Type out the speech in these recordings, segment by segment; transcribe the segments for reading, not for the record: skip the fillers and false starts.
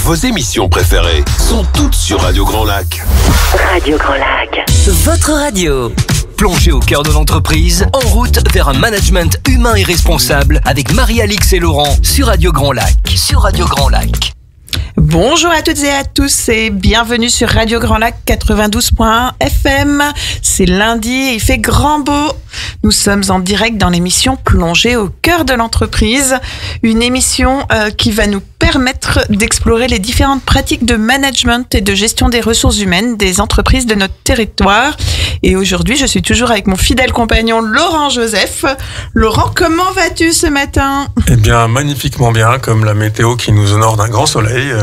Vos émissions préférées sont toutes sur Radio Grand Lac. Radio Grand Lac. Votre radio. Plongez au cœur de l'entreprise, en route vers un management humain et responsable avec Marie-Alix et Laurent sur Radio Grand Lac. Sur Radio Grand Lac. Bonjour à toutes et à tous et bienvenue sur Radio Grand Lac 92.1 FM. C'est lundi et il fait grand beau. Nous sommes en direct dans l'émission Plongée au cœur de l'entreprise, une émission qui va nous permettre d'explorer les différentes pratiques de management et de gestion des ressources humaines des entreprises de notre territoire. Et aujourd'hui, je suis toujours avec mon fidèle compagnon Laurent Joseph. Laurent, comment vas-tu ce matin ? Eh bien, magnifiquement bien, comme la météo qui nous honore d'un grand soleil.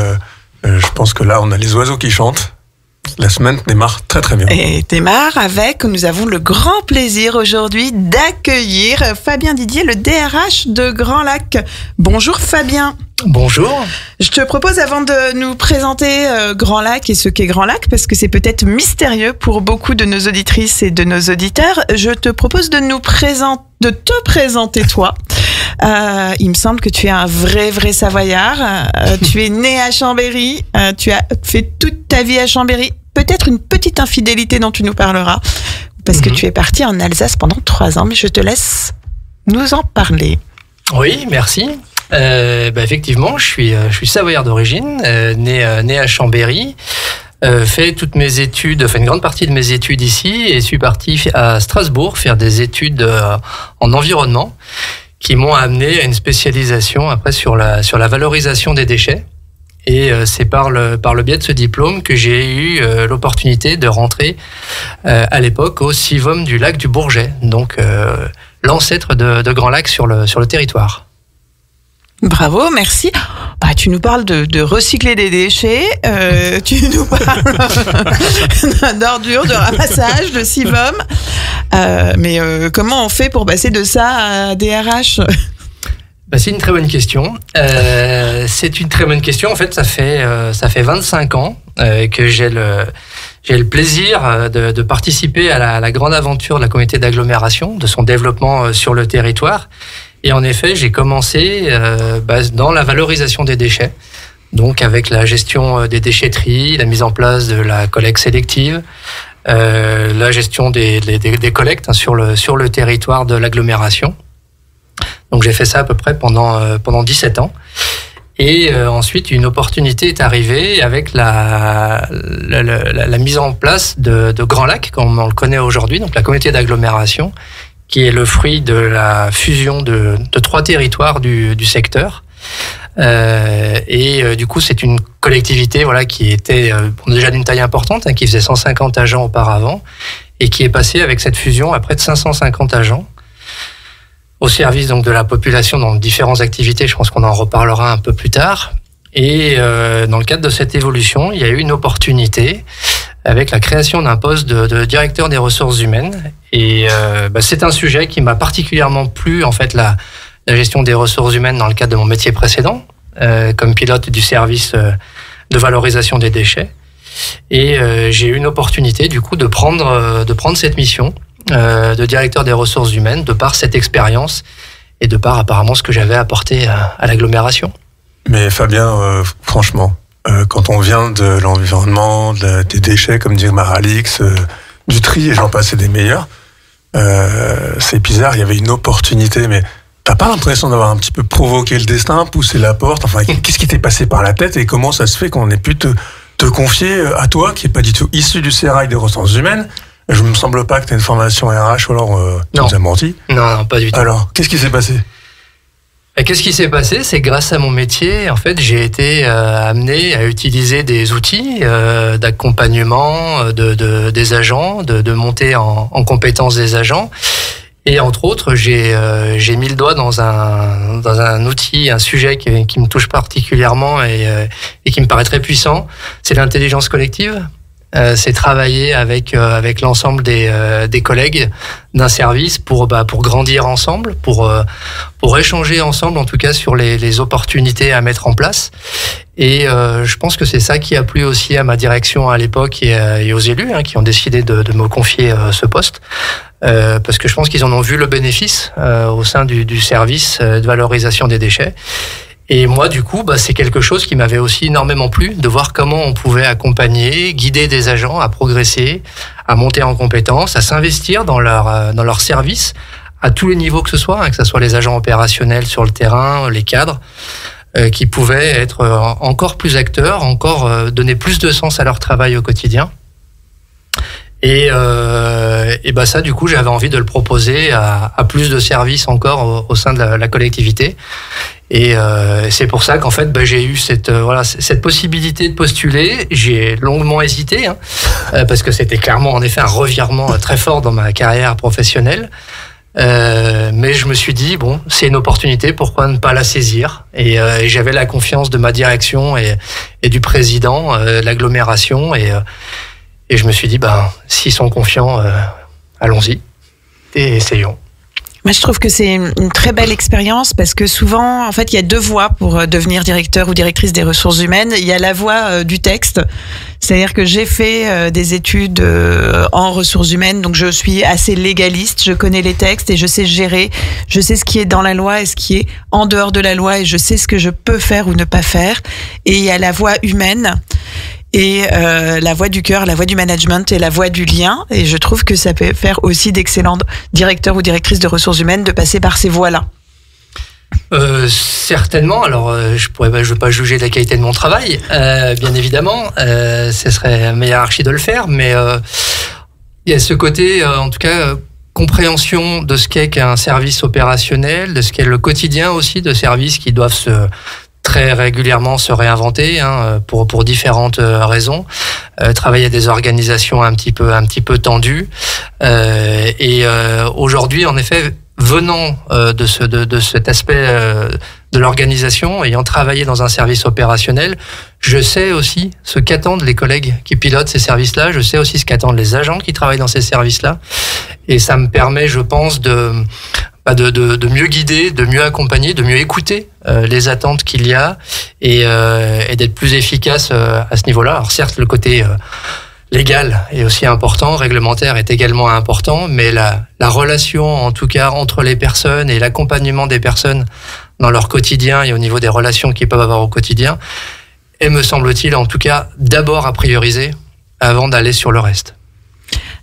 Je pense que là, on a les oiseaux qui chantent. La semaine démarre très très bien. Et démarre avec, nous avons le grand plaisir aujourd'hui d'accueillir Fabien Didier, le DRH de Grand Lac. Bonjour Fabien. Bonjour. Je te propose, avant de nous présenter Grand Lac et ce qu'est Grand Lac, parce que c'est peut-être mystérieux pour beaucoup de nos auditrices et de nos auditeurs, je te propose de te présenter toi. Il me semble que tu es un vrai Savoyard. Tu es né à Chambéry. Tu as fait toute ta vie à Chambéry. Peut-être une petite infidélité dont tu nous parleras, parce que tu es parti en Alsace pendant 3 ans. Mais je te laisse nous en parler. Oui, merci. Effectivement, je suis Savoyard d'origine, né à Chambéry. Fait toutes mes études, une grande partie de mes études ici, et suis parti à Strasbourg faire des études en environnement, qui m'ont amené à une spécialisation après sur la valorisation des déchets. Et c'est par le biais de ce diplôme que j'ai eu l'opportunité de rentrer à l'époque au CIVOM du lac du Bourget, donc l'ancêtre de Grand Lac sur le territoire. Bravo, merci. Tu nous parles de recycler des déchets, tu nous parles d'ordures, de ramassage, de CIVOM. Mais comment on fait pour passer de ça à DRH ? C'est une très bonne question. C'est une très bonne question. En fait, ça fait 25 ans que j'ai le plaisir de participer à la grande aventure de la communauté d'agglomération, de son développement sur le territoire. Et en effet, j'ai commencé dans la valorisation des déchets, donc avec la gestion des déchetteries, la mise en place de la collecte sélective, la gestion des collectes sur le territoire de l'agglomération. Donc j'ai fait ça à peu près pendant 17 ans. Et ensuite, une opportunité est arrivée avec la mise en place de Grand Lac, comme on le connaît aujourd'hui, donc la communauté d'agglomération, qui est le fruit de la fusion de 3 territoires du secteur. Du coup, c'est une collectivité qui était déjà d'une taille importante, qui faisait 150 agents auparavant, et qui est passée avec cette fusion à près de 550 agents, au service donc de la population dans différentes activités. Je pense qu'on en reparlera un peu plus tard. Et dans le cadre de cette évolution, il y a eu une opportunité avec la création d'un poste de directeur des ressources humaines. Et c'est un sujet qui m'a particulièrement plu, en fait, la gestion des ressources humaines dans le cadre de mon métier précédent, comme pilote du service de valorisation des déchets. Et j'ai eu une opportunité, du coup, de prendre cette mission de directeur des ressources humaines, de par cette expérience et de par apparemment ce que j'avais apporté à l'agglomération. Mais Fabien, franchement, quand on vient de l'environnement, des déchets, comme dit Marie-Alix, du tri, et j'en passe, des meilleurs, c'est bizarre, il y avait une opportunité, mais t'as pas l'impression d'avoir un petit peu provoqué le destin, poussé la porte, enfin, qu'est-ce qui t'est passé par la tête et comment ça se fait qu'on ait pu te confier à toi, qui est pas du tout issu du sérail des ressources humaines? Je me semble pas que tu as une formation RH, ou alors tu nous as menti. Non, pas du tout. Alors, qu'est-ce qui s'est passé ? Qu'est-ce qui s'est passé ? C'est grâce à mon métier, en fait, j'ai été amené à utiliser des outils d'accompagnement des agents, de montée en compétences des agents. Et entre autres, j'ai mis le doigt dans un outil, un sujet qui me touche particulièrement et qui me paraît très puissant. C'est l'intelligence collective. C'est travailler avec l'ensemble des collègues d'un service pour grandir ensemble, pour échanger ensemble, en tout cas sur les opportunités à mettre en place. Et je pense que c'est ça qui a plu aussi à ma direction à l'époque et aux élus qui ont décidé de me confier ce poste. Parce que je pense qu'ils en ont vu le bénéfice au sein du service de valorisation des déchets. Et moi, du coup, c'est quelque chose qui m'avait aussi énormément plu, de voir comment on pouvait accompagner, guider des agents à progresser, à monter en compétences, à s'investir dans leur service, à tous les niveaux que ce soit les agents opérationnels sur le terrain, les cadres, qui pouvaient être encore plus acteurs, encore donner plus de sens à leur travail au quotidien. Et ça, du coup, j'avais envie de le proposer à plus de services encore au sein de la collectivité. Et c'est pour ça qu'en fait, j'ai eu cette possibilité de postuler. J'ai longuement hésité, parce que c'était clairement, en effet, un revirement très fort dans ma carrière professionnelle. Mais je me suis dit, c'est une opportunité, pourquoi ne pas la saisir? Et j'avais la confiance de ma direction et du président de l'agglomération. Et je me suis dit, s'ils sont confiants, allons-y et essayons. Moi, je trouve que c'est une très belle expérience parce que souvent, en fait, il y a deux voies pour devenir directeur ou directrice des ressources humaines. Il y a la voie du texte, c'est-à-dire que j'ai fait des études en ressources humaines, donc je suis assez légaliste, je connais les textes et je sais gérer, je sais ce qui est dans la loi et ce qui est en dehors de la loi et je sais ce que je peux faire ou ne pas faire. Et il y a la voie humaine. Et la voie du cœur, la voie du management et la voie du lien. Et je trouve que ça peut faire aussi d'excellents directeurs ou directrices de ressources humaines de passer par ces voies-là. Certainement. Alors, je veux pas juger de la qualité de mon travail, bien évidemment. Ce serait ma hiérarchie de le faire, mais il y a ce côté, en tout cas, compréhension de ce qu'est qu'un service opérationnel, de ce qu'est le quotidien aussi de services qui doivent très régulièrement se réinventer pour différentes raisons, travailler à des organisations un petit peu tendues et aujourd'hui en effet venant de cet aspect de l'organisation, ayant travaillé dans un service opérationnel, je sais aussi ce qu'attendent les collègues qui pilotent ces services-là, je sais aussi ce qu'attendent les agents qui travaillent dans ces services-là et ça me permet, je pense, de mieux guider, de mieux accompagner, de mieux écouter les attentes qu'il y a et d'être plus efficace à ce niveau-là. Alors certes, le côté légal est aussi important, réglementaire est également important, mais la relation, en tout cas, entre les personnes et l'accompagnement des personnes dans leur quotidien et au niveau des relations qu'ils peuvent avoir au quotidien est, me semble-t-il, en tout cas, d'abord à prioriser avant d'aller sur le reste.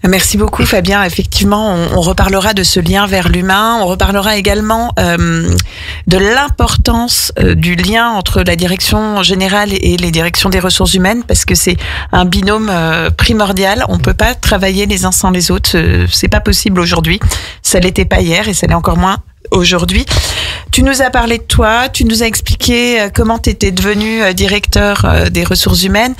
Merci beaucoup Fabien. Effectivement, on reparlera de ce lien vers l'humain. On reparlera également de l'importance du lien entre la direction générale et les directions des ressources humaines parce que c'est un binôme primordial. On peut pas travailler les uns sans les autres. C'est pas possible aujourd'hui. Ça l'était pas hier et ça l'est encore moins aujourd'hui. Tu nous as parlé de toi, tu nous as expliqué comment tu étais devenu directeur des ressources humaines.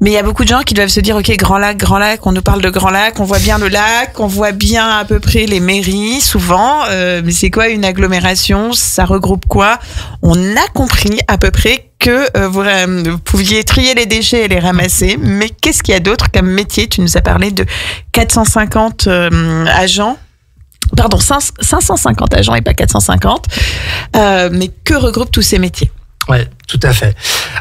Mais il y a beaucoup de gens qui doivent se dire, OK, Grand Lac, on nous parle de Grand Lac, on voit bien le lac, on voit bien à peu près les mairies, souvent. Mais c'est quoi une agglomération? Ça regroupe quoi? On a compris à peu près que vous pouviez trier les déchets et les ramasser. Mais qu'est-ce qu'il y a d'autre comme métier? Tu nous as parlé de 450 agents. Pardon, 550 agents et pas 450. Mais que regroupent tous ces métiers? Ouais, tout à fait.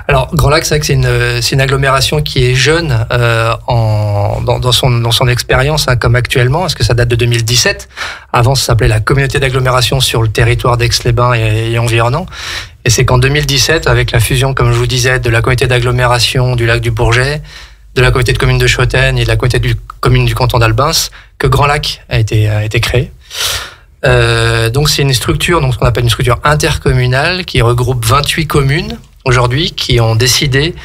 Alors, Grand Lac, c'est vrai que c'est une agglomération qui est jeune dans son expérience, comme actuellement, parce que ça date de 2017. Avant, ça s'appelait la communauté d'agglomération sur le territoire d'Aix-les-Bains et environnant. Et c'est qu'en 2017, avec la fusion, comme je vous disais, de la communauté d'agglomération du lac du Bourget, de la communauté de communes de Chautemps et de la communauté de commune du canton d'Albens, que Grand Lac a été créé. Donc c'est une structure, donc ce qu'on appelle une structure intercommunale qui regroupe 28 communes aujourd'hui qui ont décidé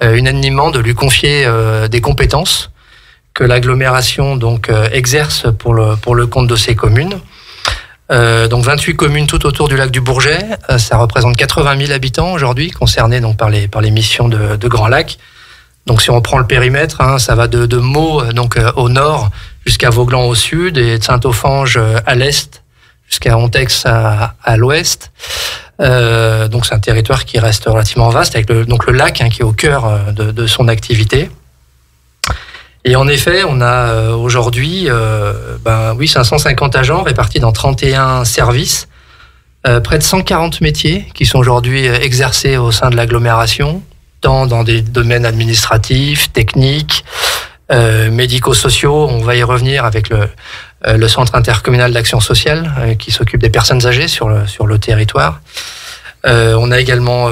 unanimement de lui confier des compétences que l'agglomération donc exerce pour le compte de ces communes. Donc 28 communes tout autour du lac du Bourget, ça représente 80 000 habitants aujourd'hui concernés donc par les missions de Grand Lac. Donc si on prend le périmètre, ça va de Meaux donc au nord jusqu'à Vauglan au sud et de Saint-Offenge à l'est jusqu'à Ontex à l'ouest. Donc c'est un territoire qui reste relativement vaste avec le lac qui est au cœur de son activité. Et en effet, on a aujourd'hui 550 agents répartis dans 31 services, près de 140 métiers qui sont aujourd'hui exercés au sein de l'agglomération, tant dans des domaines administratifs, techniques, médico-sociaux. On va y revenir avec le centre intercommunal d'action sociale qui s'occupe des personnes âgées sur le territoire. On a également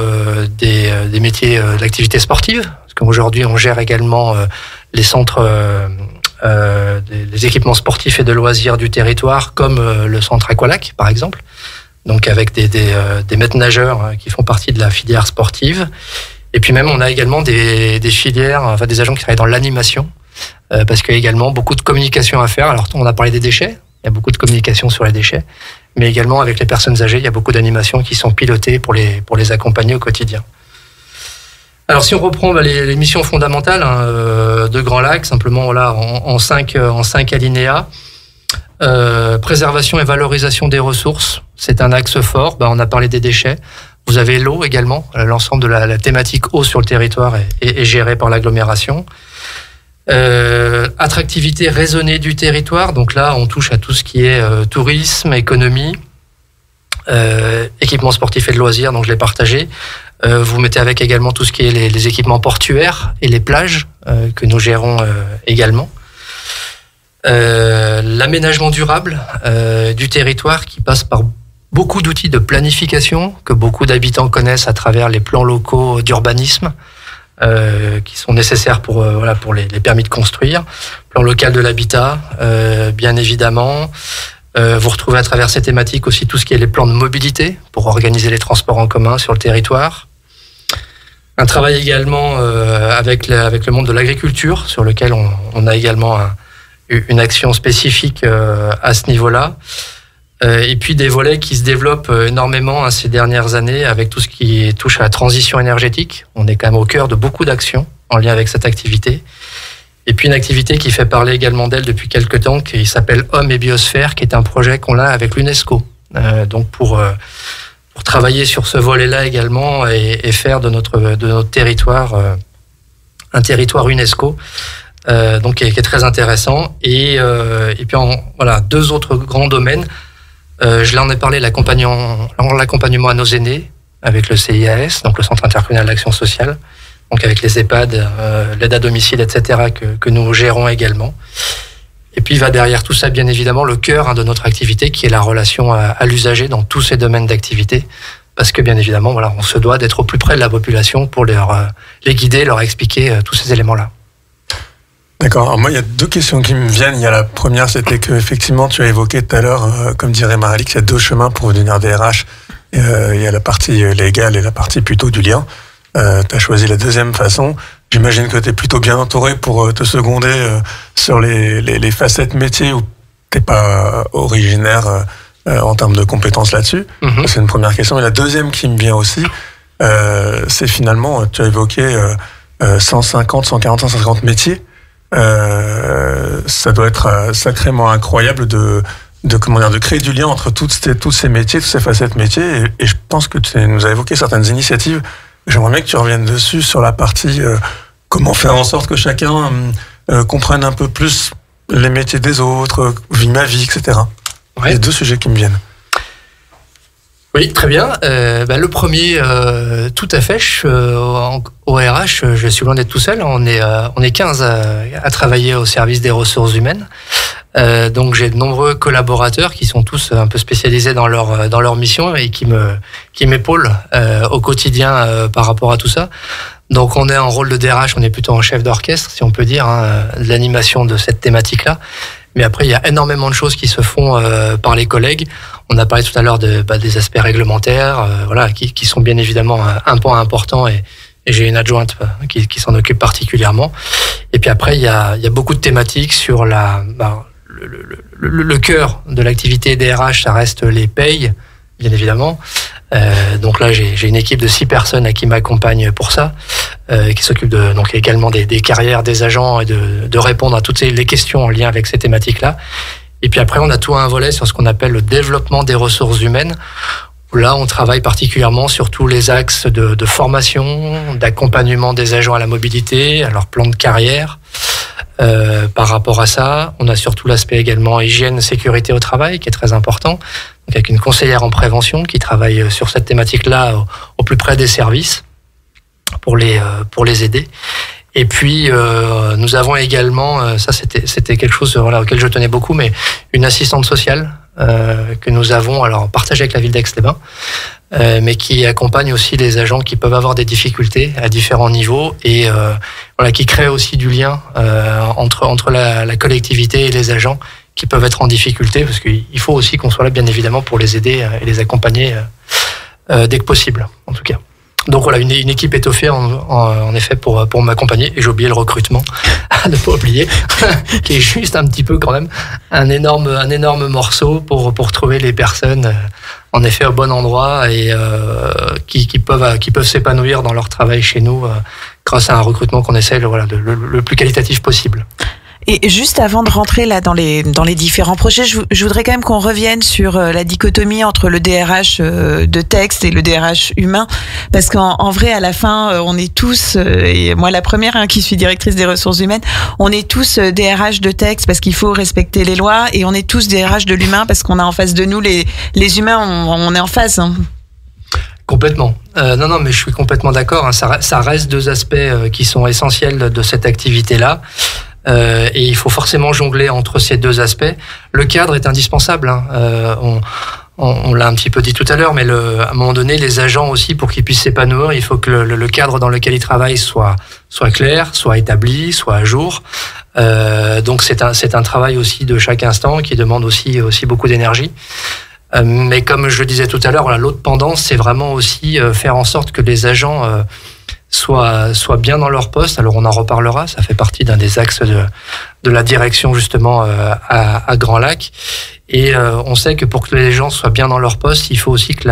des métiers de l'activité sportive, parce qu'aujourd'hui on gère également les centres, des équipements sportifs et de loisirs du territoire, comme le centre Aqualac par exemple, donc avec des maîtres nageurs qui font partie de la filière sportive. Et puis même on a également des filières, enfin des agents qui travaillent dans l'animation, parce qu'il y a également beaucoup de communication à faire. Alors on a parlé des déchets, il y a beaucoup de communication sur les déchets, mais également avec les personnes âgées, il y a beaucoup d'animations qui sont pilotées pour les accompagner au quotidien. Alors si on reprend les missions fondamentales de Grand Lac, simplement voilà, en 5 alinéas, préservation et valorisation des ressources, c'est un axe fort. On a parlé des déchets. Vous avez l'eau également, l'ensemble de la thématique eau sur le territoire est gérée par l'agglomération. Attractivité raisonnée du territoire, donc là on touche à tout ce qui est tourisme, économie, équipements sportifs et de loisirs, donc je l'ai partagé. Vous mettez avec également tout ce qui est les équipements portuaires et les plages que nous gérons également. L'aménagement durable du territoire qui passe par beaucoup d'outils de planification que beaucoup d'habitants connaissent à travers les plans locaux d'urbanisme. Qui sont nécessaires pour les permis de construire, plan local de l'habitat, bien évidemment. Vous retrouvez à travers ces thématiques aussi tout ce qui est les plans de mobilité pour organiser les transports en commun sur le territoire. Un travail également avec le monde de l'agriculture, sur lequel on a également une action spécifique à ce niveau-là. Et puis des volets qui se développent énormément ces dernières années avec tout ce qui touche à la transition énergétique. On est quand même au cœur de beaucoup d'actions en lien avec cette activité. Et puis une activité qui fait parler également d'elle depuis quelques temps, qui s'appelle Hommes et Biosphère, qui est un projet qu'on a avec l'UNESCO. Donc pour travailler sur ce volet-là également et faire de notre territoire un territoire UNESCO. Donc qui est très intéressant. Et puis voilà, 2 autres grands domaines. Je l'en ai parlé, l'accompagnement à nos aînés avec le CIAS, donc le Centre intercommunal d'action sociale, donc avec les EHPAD, l'aide à domicile, etc., que nous gérons également. Et puis va derrière tout ça, bien évidemment, le cœur de notre activité, qui est la relation à l'usager dans tous ces domaines d'activité, parce que bien évidemment, voilà, on se doit d'être au plus près de la population pour les guider, leur expliquer tous ces éléments-là. D'accord. Alors moi, il y a 2 questions qui me viennent. Il y a la première, c'était que effectivement, tu as évoqué tout à l'heure, comme dirait Marie-Alix, il y a 2 chemins pour devenir DRH. Il y a la partie légale et la partie plutôt du lien. Tu as choisi la deuxième façon. J'imagine que tu es plutôt bien entouré pour te seconder sur les facettes métiers où tu n'es pas originaire en termes de compétences là-dessus. Mm-hmm. C'est une première question. Et la deuxième qui me vient aussi, c'est finalement, tu as évoqué 150, 140, 150 métiers. Ça doit être sacrément incroyable de créer du lien entre tous ces métiers, toutes ces facettes métiers. Et je pense que tu nous as évoqué certaines initiatives. J'aimerais bien que tu reviennes dessus sur la partie comment faire en sorte que chacun comprenne un peu plus les métiers des autres, vie ma vie, etc. Ouais. Il y a 2 sujets qui me viennent. Oui, très bien. Le premier, tout à fait. Au RH, je suis loin d'être tout seul. On est 15 à travailler au service des ressources humaines. Donc j'ai de nombreux collaborateurs qui sont tous un peu spécialisés dans leur mission et qui m'épaulent au quotidien par rapport à tout ça. Donc on est en rôle de DRH, on est plutôt en chef d'orchestre, si on peut dire, de l'animation de cette thématique-là. Mais après, il y a énormément de choses qui se font par les collègues. On a parlé tout à l'heure des aspects réglementaires, qui sont bien évidemment un point important et j'ai une adjointe qui s'en occupe particulièrement. Et puis après, il y a beaucoup de thématiques sur le cœur de l'activité DRH, ça reste les payes, bien évidemment. Donc là, j'ai une équipe de 6 personnes qui m'accompagnent pour ça, qui s'occupe donc également des carrières des agents et de répondre à toutes les questions en lien avec ces thématiques-là. Et puis après, on a tout un volet sur ce qu'on appelle le développement des ressources humaines. Là, on travaille particulièrement sur tous les axes de formation, d'accompagnement des agents à la mobilité, à leur plan de carrière. Par rapport à ça, on a surtout l'aspect également hygiène, sécurité au travail, qui est très important. Donc avec une conseillère en prévention qui travaille sur cette thématique-là au plus près des services pour les aider. Et puis nous avons également, ça c'était quelque chose auquel je tenais beaucoup, mais une assistante sociale que nous avons alors partagé avec la ville d'Aix-les-Bains, mais qui accompagne aussi les agents qui peuvent avoir des difficultés à différents niveaux et qui crée aussi du lien entre la collectivité et les agents qui peuvent être en difficulté, parce qu'il faut aussi qu'on soit là bien évidemment pour les aider et les accompagner dès que possible, en tout cas. Donc voilà, une équipe étoffée en effet pour m'accompagner. Et j'ai oublié le recrutement, à ne pas oublier, qui est juste un petit peu quand même un énorme morceau pour trouver les personnes en effet au bon endroit et qui peuvent s'épanouir dans leur travail chez nous grâce à un recrutement qu'on essaie le plus qualitatif possible. Et juste avant de rentrer là dans les différents projets, je voudrais quand même qu'on revienne sur la dichotomie entre le DRH de texte et le DRH humain, parce qu'en vrai, à la fin, on est tous, et moi la première qui suis directrice des ressources humaines, on est tous DRH de texte parce qu'il faut respecter les lois, et on est tous DRH de l'humain parce qu'on a en face de nous les humains, on est en face. Hein. Complètement. Non, mais je suis complètement d'accord. Hein. Ça reste deux aspects qui sont essentiels de cette activité-là. Et il faut forcément jongler entre ces deux aspects. Le cadre est indispensable. Hein. On l'a un petit peu dit tout à l'heure, mais à un moment donné, les agents aussi, pour qu'ils puissent s'épanouir, il faut que le cadre dans lequel ils travaillent soit clair, soit établi, soit à jour. Donc c'est un travail aussi de chaque instant qui demande aussi beaucoup d'énergie. Mais comme je le disais tout à l'heure, l'autre pendant, c'est vraiment aussi faire en sorte que les agents soient bien dans leur poste. Alors on en reparlera, ça fait partie d'un des axes de la direction justement à Grand Lac. Et on sait que pour que les gens soient bien dans leur poste, il faut aussi que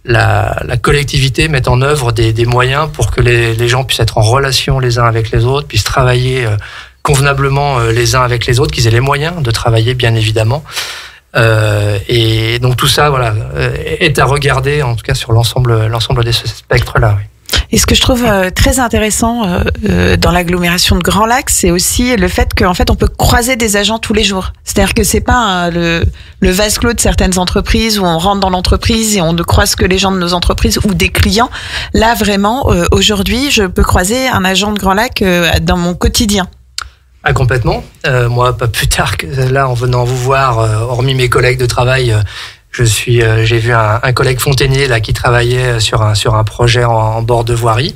la collectivité mette en œuvre des moyens pour que les gens puissent être en relation les uns avec les autres, puissent travailler convenablement les uns avec les autres, qu'ils aient les moyens de travailler bien évidemment. Et donc tout ça est à regarder en tout cas sur l'ensemble de ce spectre-là. Oui. Et ce que je trouve très intéressant dans l'agglomération de Grand Lac, c'est aussi le fait qu'en fait on peut croiser des agents tous les jours. C'est-à-dire que c'est pas le vase clos de certaines entreprises où on rentre dans l'entreprise et on ne croise que les gens de nos entreprises ou des clients. Là vraiment, aujourd'hui, je peux croiser un agent de Grand Lac dans mon quotidien. Ah, complètement. Moi, pas plus tard que là, en venant vous voir, hormis mes collègues de travail, j'ai vu un collègue fontainier là qui travaillait sur un projet en bord de voirie.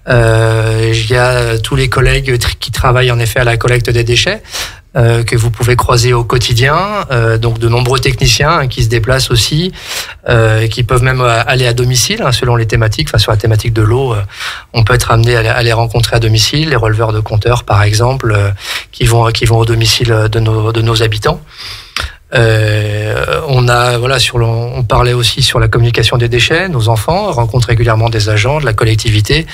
Il y a tous les collègues qui travaillent en effet à la collecte des déchets que vous pouvez croiser au quotidien. Donc de nombreux techniciens qui se déplacent aussi, qui peuvent même aller à domicile selon les thématiques. Enfin, sur la thématique de l'eau, on peut être amené à les rencontrer à domicile. Les releveurs de compteurs, par exemple, qui vont au domicile de nos habitants. On parlait aussi sur la communication des déchets. Nos enfants rencontrent régulièrement des agents de la collectivité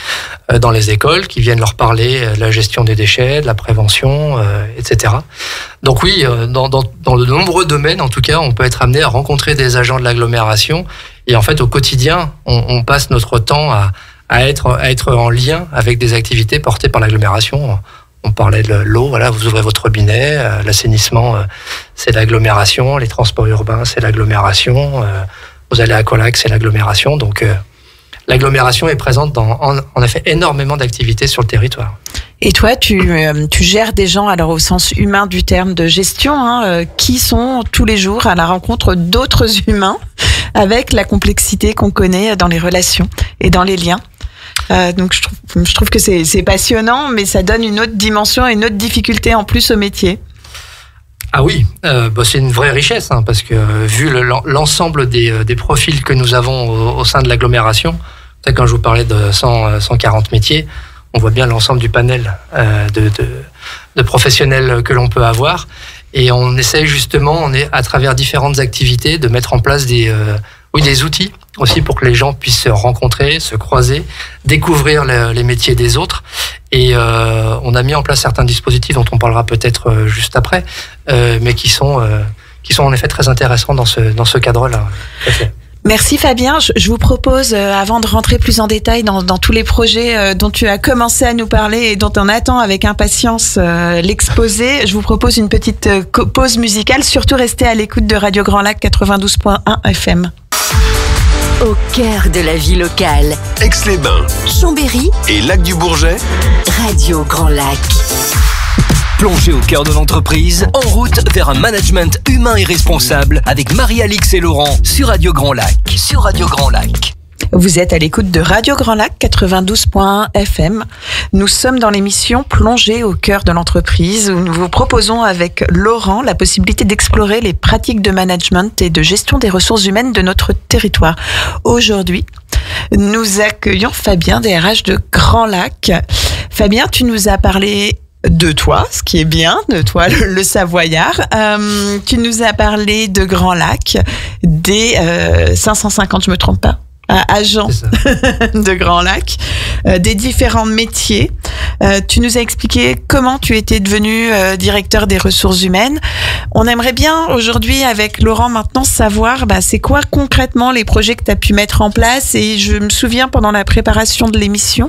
dans les écoles qui viennent leur parler de la gestion des déchets, de la prévention, etc. Donc oui, dans de nombreux domaines, en tout cas, on peut être amené à rencontrer des agents de l'agglomération. Et en fait, au quotidien, on passe notre temps à être en lien avec des activités portées par l'agglomération. On parlait de l'eau, vous ouvrez votre robinet, l'assainissement, c'est l'agglomération, les transports urbains, c'est l'agglomération, vous allez à Colac, c'est l'agglomération. Donc, l'agglomération est présente dans, en effet, énormément d'activités sur le territoire. Et toi, tu gères des gens, alors au sens humain du terme de gestion, qui sont tous les jours à la rencontre d'autres humains avec la complexité qu'on connaît dans les relations et dans les liens. Donc je trouve que c'est passionnant, mais ça donne une autre dimension et une autre difficulté en plus au métier. Ah oui, c'est une vraie richesse, parce que vu l'ensemble des profils que nous avons au sein de l'agglomération, peut-être quand je vous parlais de 140 métiers, on voit bien l'ensemble du panel de professionnels que l'on peut avoir. Et on essaye justement, à travers différentes activités, de mettre en place des outils aussi pour que les gens puissent se rencontrer, se croiser, découvrir les métiers des autres. Et on a mis en place certains dispositifs dont on parlera peut-être juste après, mais qui sont en effet très intéressants dans ce cadre-là. Merci Fabien. Je vous propose, avant de rentrer plus en détail dans tous les projets dont tu as commencé à nous parler et dont on attend avec impatience l'exposé, je vous propose une petite pause musicale. Surtout restez à l'écoute de Radio Grand Lac 92.1 FM. Au cœur de la vie locale. Aix-les-Bains, Chambéry et Lac du Bourget. Radio Grand Lac. Plongez au cœur de l'entreprise, en route vers un management humain et responsable avec Marie-Alix et Laurent sur Radio Grand Lac. Sur Radio Grand Lac. Vous êtes à l'écoute de Radio Grand Lac 92.1 FM. Nous sommes dans l'émission Plongée au cœur de l'entreprise où nous vous proposons avec Laurent la possibilité d'explorer les pratiques de management et de gestion des ressources humaines de notre territoire. Aujourd'hui, nous accueillons Fabien des RH de Grand Lac. Fabien, tu nous as parlé de toi, ce qui est bien, de toi le Savoyard. Tu nous as parlé de Grand Lac, des 550, je me trompe pas, agents de Grand Lac, des différents métiers. Tu nous as expliqué comment tu étais devenu directeur des ressources humaines. On aimerait bien aujourd'hui avec Laurent maintenant savoir c'est quoi concrètement les projets que tu as pu mettre en place. Et je me souviens pendant la préparation de l'émission,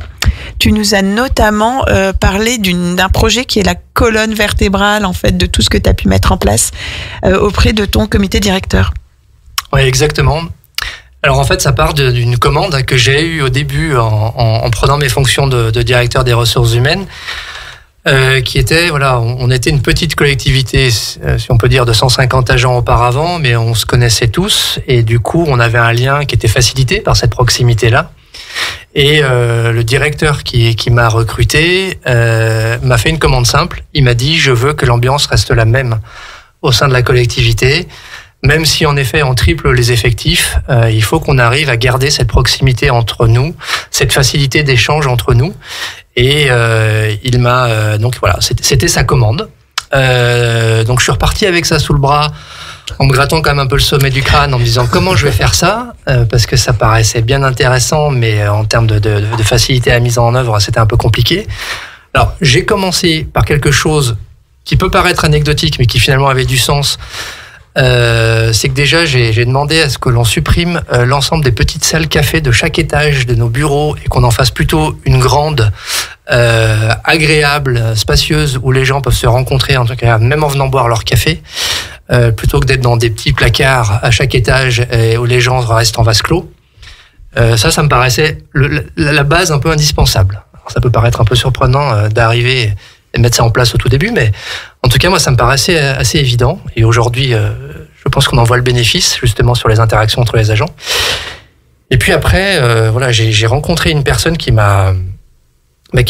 tu nous as notamment parlé d'un projet qui est la colonne vertébrale en fait de tout ce que tu as pu mettre en place auprès de ton comité directeur. Oui, exactement. Alors en fait, ça part d'une commande que j'ai eue au début en prenant mes fonctions de directeur des ressources humaines, qui était, on était une petite collectivité, si on peut dire, de 150 agents auparavant, mais on se connaissait tous, et du coup, on avait un lien qui était facilité par cette proximité-là. Et le directeur qui m'a recruté m'a fait une commande simple. Il m'a dit, je veux que l'ambiance reste la même au sein de la collectivité. Même si en effet on triple les effectifs, il faut qu'on arrive à garder cette proximité entre nous, cette facilité d'échange entre nous. Et il m'a c'était sa commande. Donc je suis reparti avec ça sous le bras, en me grattant quand même un peu le sommet du crâne, en me disant comment je vais faire ça, parce que ça paraissait bien intéressant, mais en termes de facilité à mise en œuvre, c'était un peu compliqué. Alors j'ai commencé par quelque chose qui peut paraître anecdotique, mais qui finalement avait du sens. C'est que déjà j'ai demandé à ce que l'on supprime l'ensemble des petites salles café de chaque étage de nos bureaux et qu'on en fasse plutôt une grande, agréable, spacieuse, où les gens peuvent se rencontrer, en tout cas même en venant boire leur café, plutôt que d'être dans des petits placards à chaque étage où les gens restent en vase clos. Ça me paraissait la base un peu indispensable. Alors, ça peut paraître un peu surprenant d'arriver et mettre ça en place au tout début, mais en tout cas moi ça me paraissait assez évident, et aujourd'hui je pense qu'on en voit le bénéfice justement sur les interactions entre les agents. Et puis après j'ai rencontré une personne qui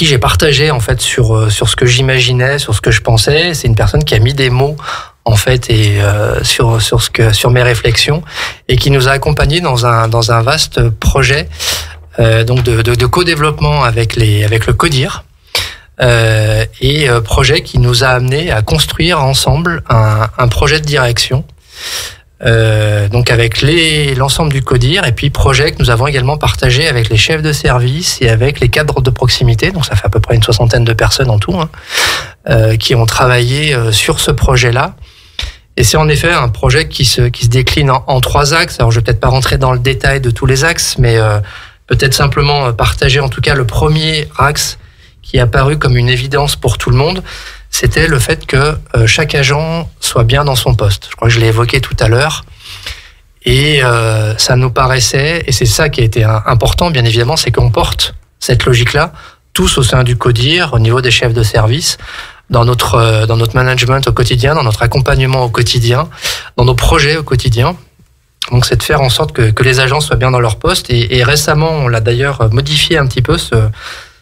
j'ai partagé en fait sur ce que j'imaginais, sur ce que je pensais. C'est une personne qui a mis des mots en fait et sur mes réflexions, et qui nous a accompagnés dans un vaste projet donc de co-développement avec le CODIR. Projet qui nous a amené à construire ensemble un projet de direction, donc avec l'ensemble du CODIR, et puis projet que nous avons également partagé avec les chefs de service et avec les cadres de proximité. Donc ça fait à peu près une 60aine de personnes en tout, qui ont travaillé sur ce projet-là. Et c'est en effet un projet qui se décline en 3 axes. Alors je vais peut-être pas rentrer dans le détail de tous les axes, mais peut-être simplement partager en tout cas le premier axe qui est apparu comme une évidence pour tout le monde. C'était le fait que chaque agent soit bien dans son poste. Je crois que je l'ai évoqué tout à l'heure. Et ça nous paraissait, et c'est ça qui a été important, bien évidemment, c'est qu'on porte cette logique-là, tous au sein du CODIR, au niveau des chefs de service, dans notre management au quotidien, dans notre accompagnement au quotidien, dans nos projets au quotidien. Donc c'est de faire en sorte que les agents soient bien dans leur poste. Et récemment, on l'a d'ailleurs modifié un petit peu,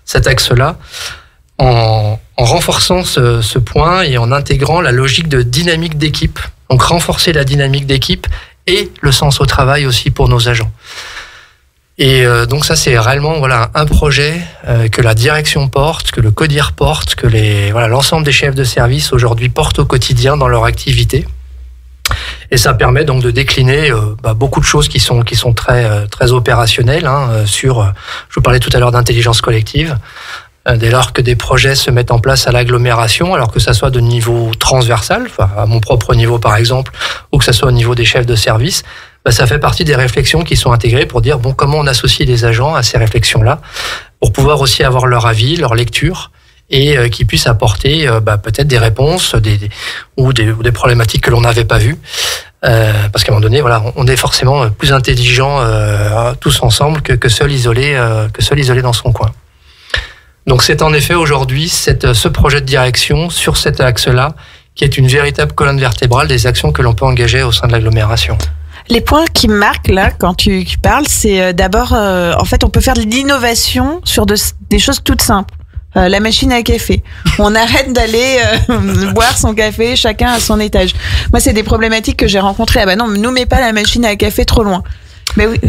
cet axe-là, en renforçant ce point et en intégrant la logique de dynamique d'équipe. Donc renforcer la dynamique d'équipe et le sens au travail aussi pour nos agents. Et donc ça, c'est réellement un projet que la direction porte, que le CODIR porte, que l'ensemble des chefs de service aujourd'hui portent au quotidien dans leur activité. Et ça permet donc de décliner beaucoup de choses qui sont très très opérationnelles. Je vous parlais tout à l'heure d'intelligence collective. Dès lors que des projets se mettent en place à l'agglomération, alors que ça soit de niveau transversal, à mon propre niveau par exemple, ou que ça soit au niveau des chefs de service, ça fait partie des réflexions qui sont intégrées pour dire comment on associe les agents à ces réflexions-là, pour pouvoir aussi avoir leur avis, leur lecture, et qui puissent apporter peut-être des réponses ou des problématiques que l'on n'avait pas vues. Parce qu'à un moment donné, on est forcément plus intelligents tous ensemble que seul isolé dans son coin. Donc c'est en effet aujourd'hui ce projet de direction sur cet axe-là qui est une véritable colonne vertébrale des actions que l'on peut engager au sein de l'agglomération. Les points qui me marquent là quand tu parles, c'est d'abord, en fait, on peut faire de l'innovation sur des choses toutes simples. La machine à café. On arrête d'aller boire son café chacun à son étage. Moi, c'est des problématiques que j'ai rencontrées. Ah bah non, nous mets pas la machine à café trop loin. Mais oui.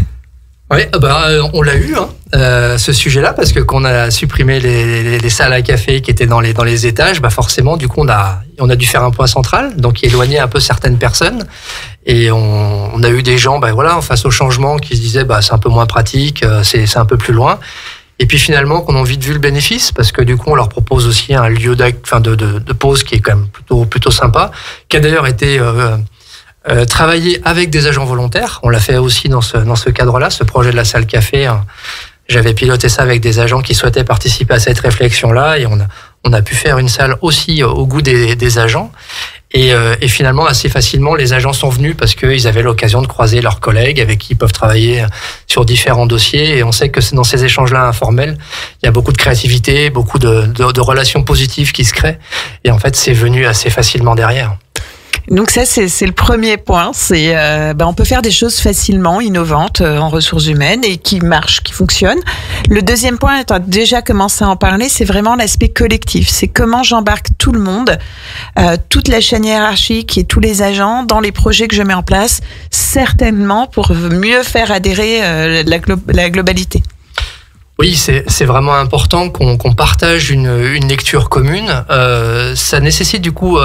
Oui, on l'a eu, ce sujet-là, parce que qu'on a supprimé les salles à café qui étaient dans les étages, forcément, du coup, on a dû faire un point central, donc qui éloignait un peu certaines personnes. Et on a eu des gens, face au changement, qui se disaient, c'est un peu moins pratique, c'est un peu plus loin. Et puis finalement, qu'on a vite vu le bénéfice, parce que du coup, on leur propose aussi un lieu de pause qui est quand même plutôt sympa, qui a d'ailleurs été travailler avec des agents volontaires. On l'a fait aussi dans ce cadre-là, ce projet de la salle café. J'avais piloté ça avec des agents qui souhaitaient participer à cette réflexion-là et on a pu faire une salle aussi au goût des agents. Et finalement, assez facilement, les agents sont venus parce qu'ils avaient l'occasion de croiser leurs collègues avec qui ils peuvent travailler sur différents dossiers. Et on sait que dans ces échanges-là informels, il y a beaucoup de créativité, beaucoup de relations positives qui se créent. Et en fait, c'est venu assez facilement derrière. Donc ça, c'est le premier point. C'est on peut faire des choses facilement, innovantes en ressources humaines et qui marchent, qui fonctionnent. Le deuxième point, tu as déjà commencé à en parler, c'est vraiment l'aspect collectif. C'est comment j'embarque tout le monde, toute la chaîne hiérarchique et tous les agents dans les projets que je mets en place, certainement pour mieux faire adhérer la globalité. Oui, c'est vraiment important qu'on partage une lecture commune. Ça nécessite du coup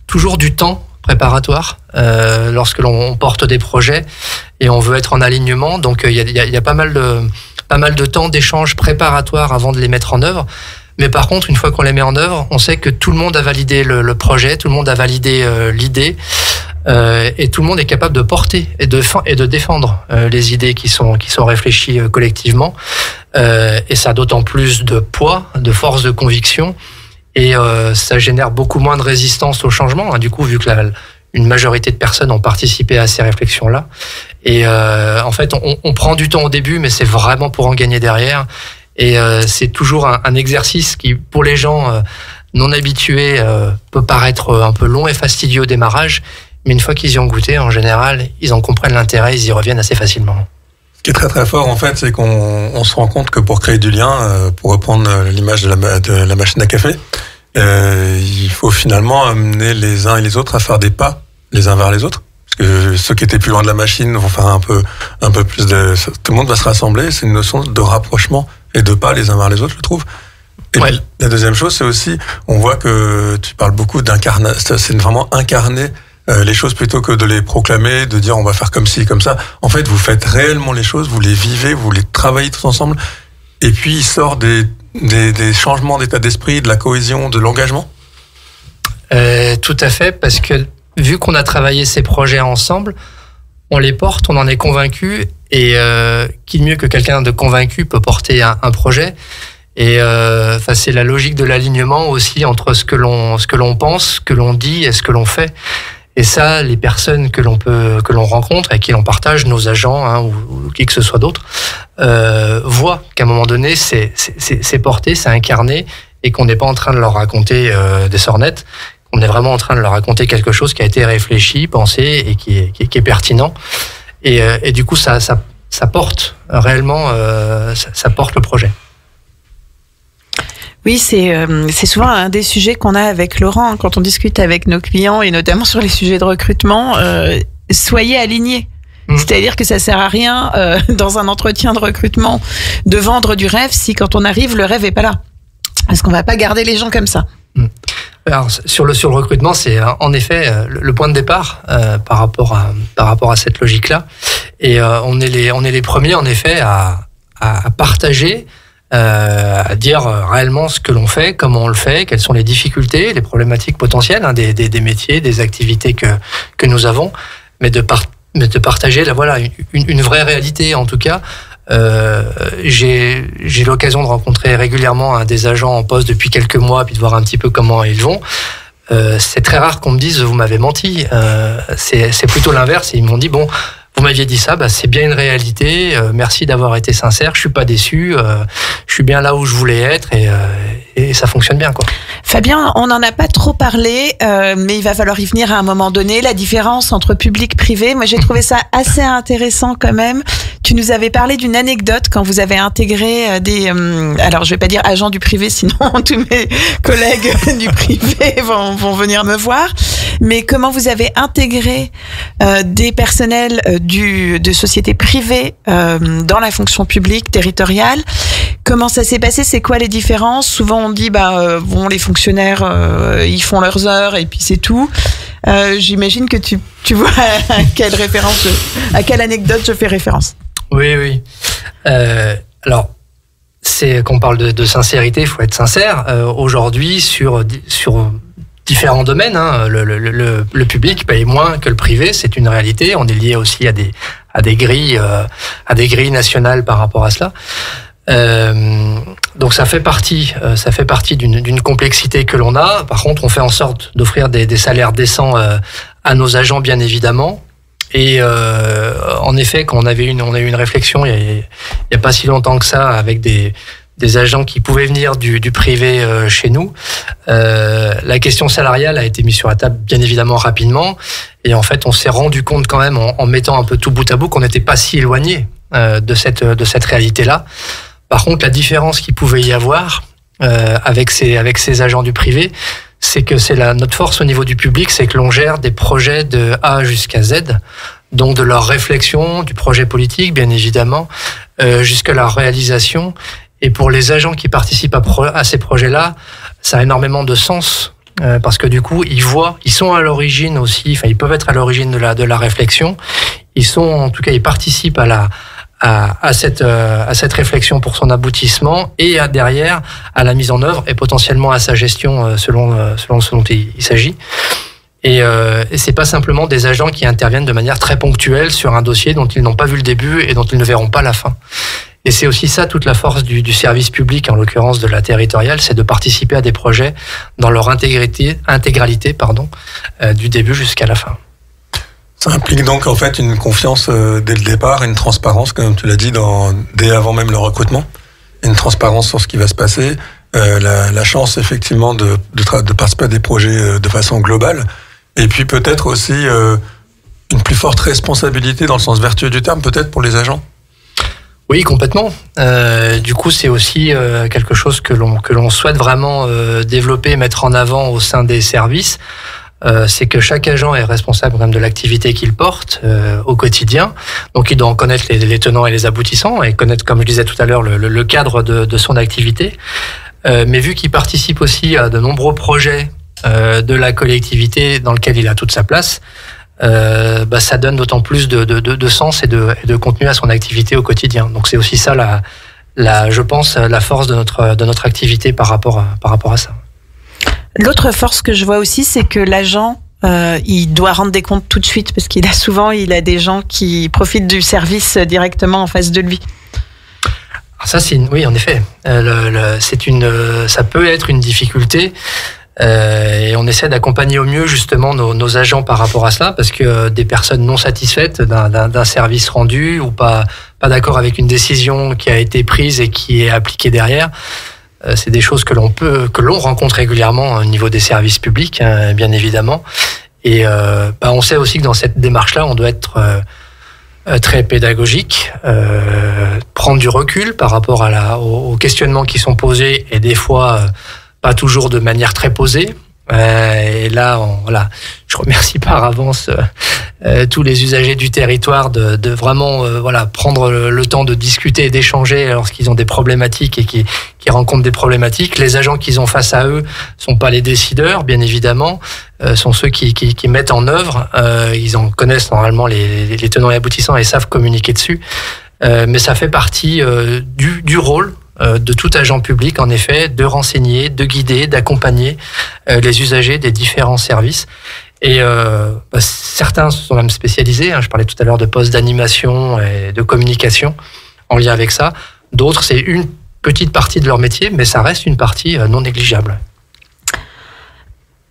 toujours du temps préparatoire lorsque l'on porte des projets et on veut être en alignement. Donc il y a pas mal de temps d'échange préparatoire avant de les mettre en œuvre. Mais par contre, une fois qu'on les met en œuvre, on sait que tout le monde a validé le projet, tout le monde a validé l'idée et tout le monde est capable de porter et de défendre les idées qui sont réfléchies collectivement. Et ça a d'autant plus de poids, de force de conviction. Et ça génère beaucoup moins de résistance au changement, du coup, vu que une majorité de personnes ont participé à ces réflexions-là. Et en fait, on prend du temps au début, mais c'est vraiment pour en gagner derrière. Et c'est toujours un exercice qui, pour les gens non habitués, peut paraître un peu long et fastidieux au démarrage. Mais une fois qu'ils y ont goûté, en général, ils en comprennent l'intérêt, ils y reviennent assez facilement. Ce qui est très très fort en fait, c'est qu'on se rend compte que pour créer du lien, pour reprendre l'image de la machine à café, il faut finalement amener les uns et les autres à faire des pas les uns vers les autres. Parce que ceux qui étaient plus loin de la machine vont faire un peu plus de... Tout le monde va se rassembler, c'est une notion de rapprochement et de pas les uns vers les autres, je trouve. Et ouais. La deuxième chose, c'est aussi, on voit que tu parles beaucoup d'incarnation, c'est vraiment incarner les choses plutôt que de les proclamer, de dire on va faire comme ci, comme ça. En fait, vous faites réellement les choses, vous les vivez, vous les travaillez tous ensemble. Et puis, il sort des changements d'état d'esprit, de la cohésion, de l'engagement. Tout à fait, parce que vu qu'on a travaillé ces projets ensemble, on les porte, on en est convaincu. Et qui de mieux que quelqu'un de convaincu peut porter un projet. Et c'est la logique de l'alignement aussi entre ce que l'on pense, ce que l'on dit et ce que l'on fait. Et ça, les personnes que l'on rencontre et qui l'on partage, nos agents ou qui que ce soit d'autre, voient qu'à un moment donné, c'est porté, c'est incarné, et qu'on n'est pas en train de leur raconter des sornettes. On est vraiment en train de leur raconter quelque chose qui a été réfléchi, pensé et qui est pertinent. Et du coup, ça porte réellement, ça porte le projet. Oui, c'est souvent un des sujets qu'on a avec Laurent quand on discute avec nos clients et notamment sur les sujets de recrutement. Soyez alignés. C'est-à-dire que ça sert à rien dans un entretien de recrutement de vendre du rêve si quand on arrive le rêve est pas là. Parce qu'on va pas garder les gens comme ça. Alors sur le recrutement, c'est en effet le point de départ par rapport à cette logique-là. Et on est les premiers en effet à partager. À dire réellement ce que l'on fait, comment on le fait, quelles sont les difficultés, les problématiques potentielles des métiers, des activités que nous avons, mais de partager une vraie réalité en tout cas. J'ai l'occasion de rencontrer régulièrement des agents en poste depuis quelques mois, puis de voir un petit peu comment ils vont. C'est très rare qu'on me dise vous m'avez menti. C'est plutôt l'inverse. Ils m'ont dit bon, vous m'aviez dit ça, c'est bien une réalité. Merci d'avoir été sincère. Je suis pas déçu. Je suis bien là où je voulais être et ça fonctionne bien, quoi. Fabien, on n'en a pas trop parlé, mais il va falloir y venir à un moment donné. La différence entre public-privé, moi j'ai trouvé ça assez intéressant quand même. Tu nous avais parlé d'une anecdote quand vous avez intégré alors je vais pas dire agents du privé, sinon tous mes collègues du privé vont venir me voir. Mais comment vous avez intégré des personnels de sociétés privées dans la fonction publique territoriale? Comment ça s'est passé? C'est quoi les différences? Souvent on dit les fonctionnaires ils font leurs heures et puis c'est tout. J'imagine que tu vois à quelle anecdote je fais référence. Oui. Alors, c'est qu'on parle de sincérité, il faut être sincère. Aujourd'hui, sur différents domaines, le public paye moins que le privé, c'est une réalité. On est lié aussi à des grilles nationales par rapport à cela. Donc ça fait partie d'une complexité que l'on a. Par contre, on fait en sorte d'offrir des salaires décents à nos agents, bien évidemment. Et en effet, quand on a eu une réflexion il y a pas si longtemps que ça avec des agents qui pouvaient venir du privé chez nous, la question salariale a été mise sur la table bien évidemment rapidement. Et en fait, on s'est rendu compte quand même en mettant un peu tout bout à bout qu'on n'était pas si éloigné de cette réalité-là. Par contre, la différence qu'il pouvait y avoir avec ces agents du privé, c'est que c'est notre force au niveau du public, c'est que l'on gère des projets de A jusqu'à Z, donc de leur réflexion, du projet politique, bien évidemment, jusqu'à leur réalisation. Et pour les agents qui participent à ces projets-là, ça a énormément de sens, parce que du coup, ils sont à l'origine aussi, ils peuvent être à l'origine de la réflexion. Ils participent à cette réflexion pour son aboutissement et derrière à la mise en œuvre et potentiellement à sa gestion selon ce dont il s'agit. Et c'est pas simplement des agents qui interviennent de manière très ponctuelle sur un dossier dont ils n'ont pas vu le début et dont ils ne verront pas la fin. Et c'est aussi ça toute la force du service public, en l'occurrence de la territoriale, c'est de participer à des projets dans leur intégralité, du début jusqu'à la fin. Ça implique donc en fait une confiance dès le départ, une transparence, comme tu l'as dit, dès avant même le recrutement, une transparence sur ce qui va se passer, la chance effectivement de participer à des projets de façon globale, et puis peut-être aussi une plus forte responsabilité dans le sens vertueux du terme, peut-être pour les agents. Oui, complètement. Du coup, c'est aussi quelque chose que l'on souhaite vraiment développer et mettre en avant au sein des services. C'est que chaque agent est responsable quand même de l'activité qu'il porte au quotidien. Donc, il doit en connaître les tenants et les aboutissants et connaître, comme je disais tout à l'heure, le cadre de son activité. Mais vu qu'il participe aussi à de nombreux projets de la collectivité dans lequel il a toute sa place, ça donne d'autant plus de sens et de contenu à son activité au quotidien. Donc, c'est aussi ça, je pense, la force de notre activité par rapport à ça. L'autre force que je vois aussi, c'est que l'agent, il doit rendre des comptes tout de suite parce qu'il a des gens qui profitent du service directement en face de lui. Alors ça, oui, en effet, ça peut être une difficulté. Et on essaie d'accompagner au mieux justement nos agents par rapport à cela, parce que des personnes non satisfaites d'un service rendu ou pas d'accord avec une décision qui a été prise et qui est appliquée derrière, c'est des choses que l'on rencontre régulièrement au niveau des services publics, bien évidemment. Et on sait aussi que dans cette démarche-là, on doit être très pédagogique, prendre du recul par rapport aux questionnements qui sont posés et des fois pas toujours de manière très posée. Et là, je remercie par avance tous les usagers du territoire de vraiment prendre le temps de discuter et d'échanger lorsqu'ils ont des problématiques et qui rencontrent des problématiques. Les agents qu'ils ont face à eux sont pas les décideurs, bien évidemment, sont ceux qui mettent en œuvre. Ils en connaissent normalement les tenants et aboutissants et savent communiquer dessus. Mais ça fait partie du rôle de tout agent public, en effet, de renseigner, de guider, d'accompagner les usagers des différents services. Et certains se sont même spécialisés. Je parlais tout à l'heure de postes d'animation et de communication en lien avec ça. D'autres, c'est une petite partie de leur métier, mais ça reste une partie non négligeable.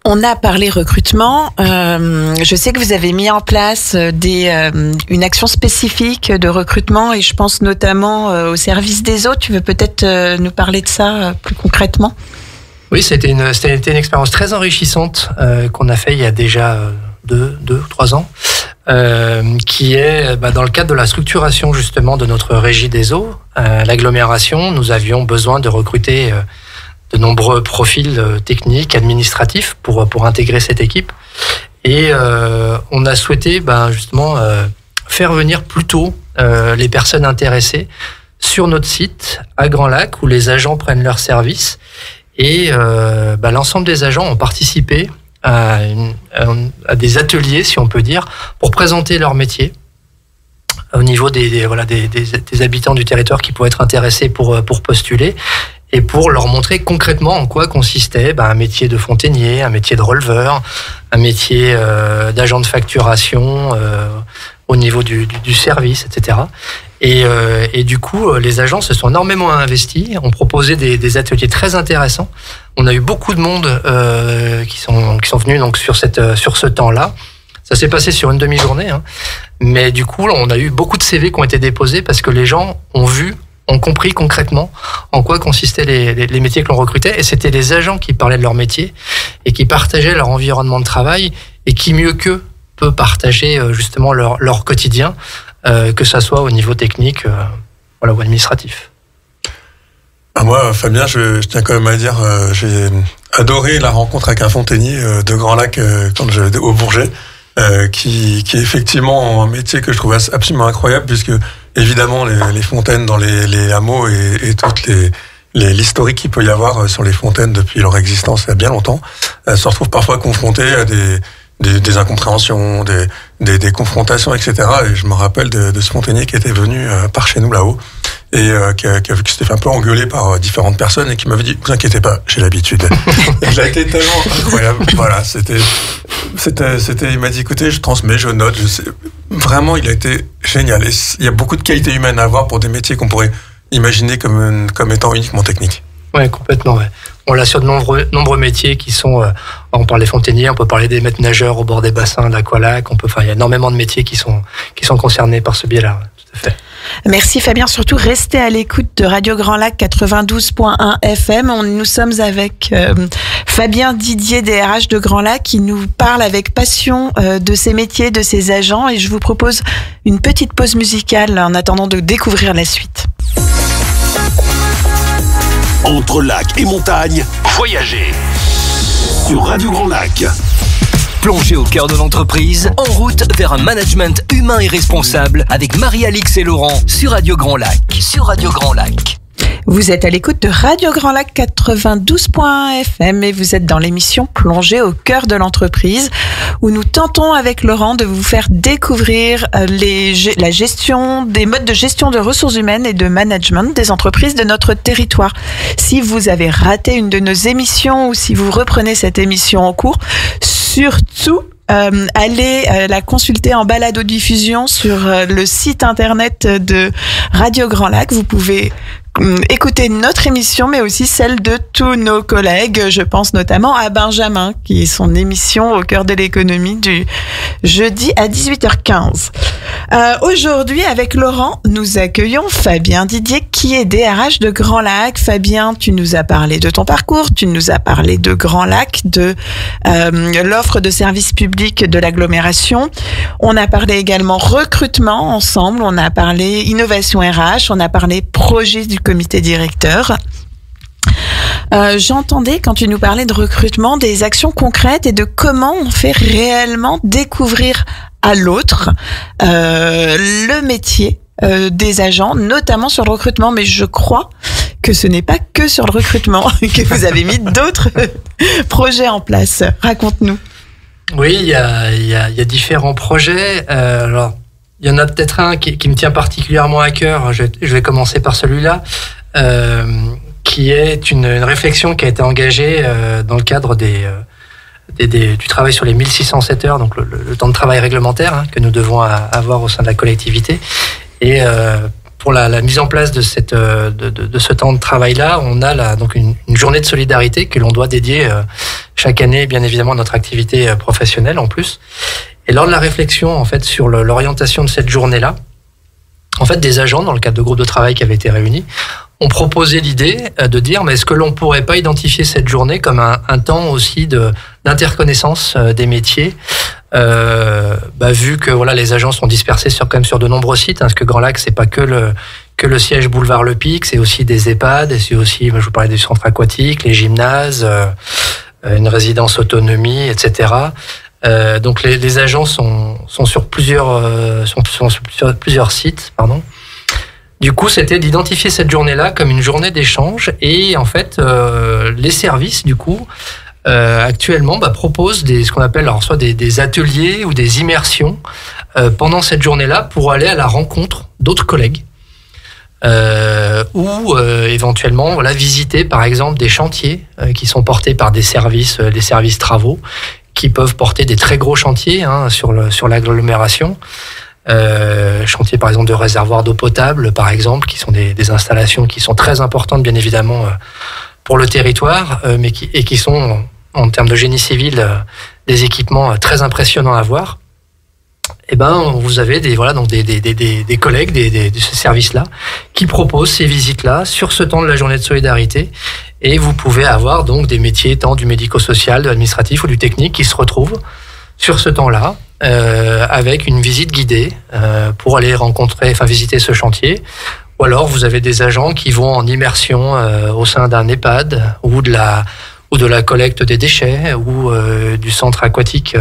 On a parlé recrutement. Je sais que vous avez mis en place une action spécifique de recrutement et je pense notamment au service des eaux. Tu veux peut-être nous parler de ça plus concrètement ? Oui, c'était une expérience très enrichissante qu'on a fait il y a déjà 2-3 ans, qui est dans le cadre de la structuration justement de notre régie des eaux, l'agglomération. Nous avions besoin de recruter de nombreux profils techniques, administratifs pour intégrer cette équipe. Et on a souhaité justement faire venir plus tôt les personnes intéressées sur notre site à Grand Lac où les agents prennent leur service. Et l'ensemble des agents ont participé à des ateliers, si on peut dire, pour présenter leur métier au niveau des habitants du territoire qui pourraient être intéressés pour postuler. Et pour leur montrer concrètement en quoi consistait un métier de fontainier, un métier de releveur, un métier d'agent de facturation au niveau du service, etc. Et du coup, les agents se sont énormément investis, ont proposé des ateliers très intéressants. On a eu beaucoup de monde qui sont venus donc sur ce temps-là. Ça s'est passé sur une demi-journée, mais du coup, on a eu beaucoup de CV qui ont été déposés parce que les gens ont compris concrètement en quoi consistaient les métiers que l'on recrutait. Et c'était les agents qui parlaient de leur métier et qui partageaient leur environnement de travail et qui, mieux qu'eux, peut partager justement leur quotidien, que ça soit au niveau technique ou administratif. Moi, Fabien, je tiens quand même à dire, j'ai adoré la rencontre avec un fontainier de Grand Lac au Bourget, qui est effectivement un métier que je trouve absolument incroyable, puisque évidemment les fontaines dans les hameaux et toute l'historique qu'il peut y avoir sur les fontaines depuis leur existence il y a bien longtemps, se retrouvent parfois confrontés à des incompréhensions, des confrontations, etc. Et je me rappelle de ce fontainier qui était venu par chez nous là-haut et qui a vu que s'était fait un peu engueuler par différentes personnes et qui m'avait dit « Vous inquiétez pas, j'ai l'habitude ». Il a été tellement incroyable. Voilà, il m'a dit « Écoutez, je transmets, je note, je sais ». Vraiment, il a été génial. Et il y a beaucoup de qualités humaines à avoir pour des métiers qu'on pourrait imaginer comme étant uniquement techniques. Oui, complètement. Ouais. On l'a sur de nombreux métiers qui sont... on parle des fontainiers, on peut parler des maîtres nageurs au bord des bassins d'Aqualac. Il y a énormément de métiers qui sont concernés par ce biais-là. Tout à fait. Merci Fabien. Surtout, restez à l'écoute de Radio Grand Lac 92.1 FM. Nous sommes avec Fabien Didier, DRH de Grand Lac, qui nous parle avec passion de ses métiers, de ses agents. Et je vous propose une petite pause musicale en attendant de découvrir la suite. Entre lac et montagne, voyagez sur Radio Grand Lac. Plongez au cœur de l'entreprise, en route vers un management humain et responsable avec Marie-Alix et Laurent sur Radio Grand Lac. Sur Radio Grand Lac. Vous êtes à l'écoute de Radio Grand Lac 92.1 FM et vous êtes dans l'émission Plongée au cœur de l'entreprise où nous tentons avec Laurent de vous faire découvrir la gestion, des modes de gestion de ressources humaines et de management des entreprises de notre territoire. Si vous avez raté une de nos émissions ou si vous reprenez cette émission en cours, surtout allez la consulter en balado-diffusion sur le site internet de Radio Grand Lac. Vous pouvez écouter notre émission, mais aussi celle de tous nos collègues. Je pense notamment à Benjamin, qui est son émission au cœur de l'économie du jeudi à 18h15. Aujourd'hui, avec Laurent, nous accueillons Fabien Didier, qui est DRH de Grand Lac. Fabien, tu nous as parlé de ton parcours, tu nous as parlé de Grand Lac, de l'offre de services publics de l'agglomération. On a parlé également recrutement ensemble, on a parlé innovation RH, on a parlé projet du comité directeur. J'entendais, quand tu nous parlais de recrutement, des actions concrètes et de comment on fait réellement découvrir à l'autre le métier des agents, notamment sur le recrutement. Mais je crois que ce n'est pas que sur le recrutement, que vous avez mis d'autres projets en place. Raconte-nous. Oui, il y a différents projets. Alors, il y en a peut-être un qui me tient particulièrement à cœur. Je vais commencer par celui-là, qui est une réflexion qui a été engagée dans le cadre du travail sur les 1607 heures, donc le temps de travail réglementaire que nous devons avoir au sein de la collectivité. Et pour la mise en place de ce temps de travail-là, on a donc une journée de solidarité que l'on doit dédier chaque année, bien évidemment, notre activité professionnelle en plus. Et lors de la réflexion, en fait, sur l'orientation de cette journée-là, en fait, des agents, dans le cadre de groupes de travail qui avaient été réunis, ont proposé l'idée de dire, mais est-ce que l'on pourrait pas identifier cette journée comme un temps aussi d'interconnaissance des métiers, vu que voilà, les agents sont dispersés quand même sur de nombreux sites, parce que Grand Lac, c'est pas que le siège boulevard Le Pic, c'est aussi des EHPAD, et c'est aussi, je vous parlais du centre aquatique, les gymnases, une résidence autonomie, etc. Donc les agents sont sur plusieurs sites, pardon. Du coup, c'était d'identifier cette journée-là comme une journée d'échange, et en fait, les services, du coup, actuellement, proposent ce qu'on appelle alors soit des ateliers ou des immersions pendant cette journée-là pour aller à la rencontre d'autres collègues. Ou éventuellement visiter par exemple des chantiers qui sont portés par des services travaux, qui peuvent porter des très gros chantiers sur l'agglomération. Chantiers par exemple de réservoirs d'eau potable par exemple, qui sont des installations qui sont très importantes bien évidemment pour le territoire, mais qui sont en termes de génie civil des équipements très impressionnants à voir. Et vous avez des collègues de ce service-là qui proposent ces visites-là sur ce temps de la journée de solidarité, et vous pouvez avoir donc des métiers tant du médico-social, de l'administratif ou du technique qui se retrouvent sur ce temps-là avec une visite guidée pour aller visiter ce chantier. Ou alors vous avez des agents qui vont en immersion au sein d'un EHPAD ou de la collecte des déchets ou du centre aquatique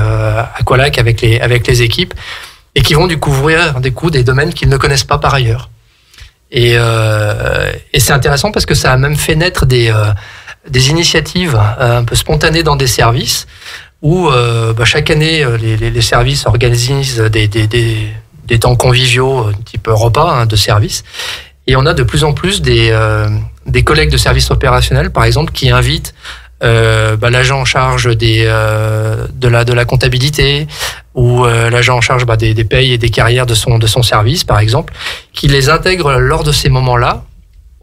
Aqualac avec les équipes, et qui vont découvrir des domaines qu'ils ne connaissent pas par ailleurs. Et c'est intéressant parce que ça a même fait naître des initiatives un peu spontanées dans des services où chaque année les services organisent des temps conviviaux type repas de service, et on a de plus en plus des collègues de services opérationnels par exemple qui invitent l'agent en charge de la comptabilité ou l'agent en charge des payes et des carrières de son service par exemple, qui les intègre lors de ces moments-là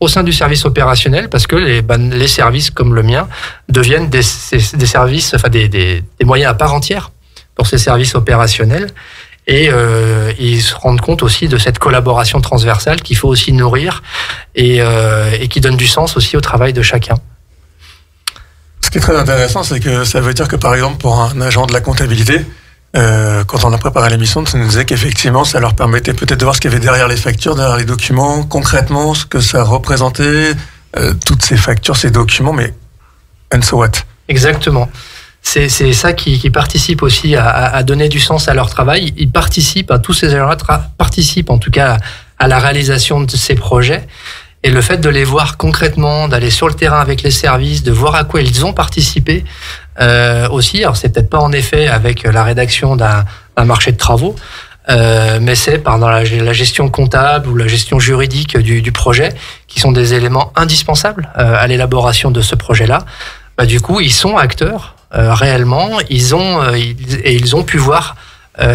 au sein du service opérationnel, parce que les services comme le mien deviennent des services, des moyens à part entière pour ces services opérationnels, et ils se rendent compte aussi de cette collaboration transversale qu'il faut aussi nourrir et qui donne du sens aussi au travail de chacun. Ce qui est très intéressant, c'est que ça veut dire que, par exemple, pour un agent de la comptabilité, quand on a préparé l'émission, ça nous disait qu'effectivement, ça leur permettait peut-être de voir ce qu'il y avait derrière les factures, derrière les documents, concrètement, ce que ça représentait, toutes ces factures, ces documents, mais and so what? Exactement. C'est ça qui participe aussi à donner du sens à leur travail. Ils participent, tous ces agents-là participent en tout cas à la réalisation de ces projets. Et le fait de les voir concrètement, d'aller sur le terrain avec les services, de voir à quoi ils ont participé aussi. Alors c'est peut-être pas en effet avec la rédaction d'un marché de travaux, mais c'est par la gestion comptable ou la gestion juridique du projet, qui sont des éléments indispensables à l'élaboration de ce projet-là. Du coup, ils sont acteurs réellement. Ils ont pu voir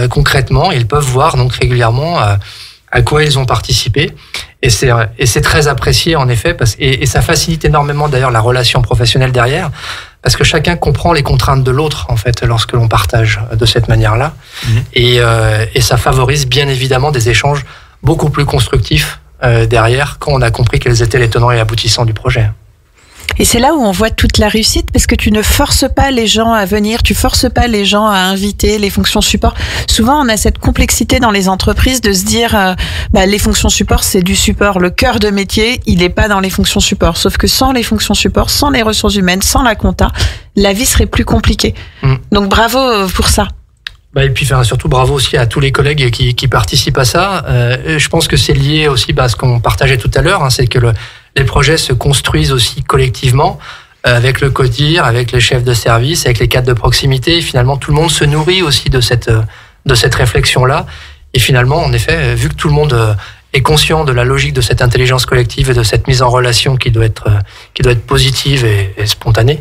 concrètement. Ils peuvent voir donc régulièrement à quoi ils ont participé. Et c'est très apprécié en effet, et ça facilite énormément d'ailleurs la relation professionnelle derrière, parce que chacun comprend les contraintes de l'autre en fait lorsque l'on partage de cette manière-là, et ça favorise bien évidemment des échanges beaucoup plus constructifs derrière, quand on a compris quels étaient les tenants et aboutissants du projet. Et c'est là où on voit toute la réussite, parce que tu ne forces pas les gens à venir, tu forces pas les gens à inviter les fonctions support. Souvent, on a cette complexité dans les entreprises de se dire, les fonctions support, c'est du support. Le cœur de métier, il n'est pas dans les fonctions support. Sauf que sans les fonctions support, sans les ressources humaines, sans la compta, la vie serait plus compliquée. Donc bravo pour ça. Et puis surtout bravo aussi à tous les collègues qui participent à ça. Je pense que c'est lié aussi à ce qu'on partageait tout à l'heure, c'est que les projets se construisent aussi collectivement avec le CODIR, avec les chefs de service, avec les cadres de proximité. Et finalement, tout le monde se nourrit aussi de cette réflexion-là. Et finalement, en effet, vu que tout le monde est conscient de la logique de cette intelligence collective et de cette mise en relation qui doit être positive et spontanée,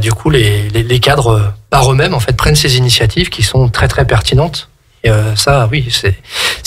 du coup, les cadres par eux-mêmes en fait prennent ces initiatives qui sont très très pertinentes Et ça, oui, c'est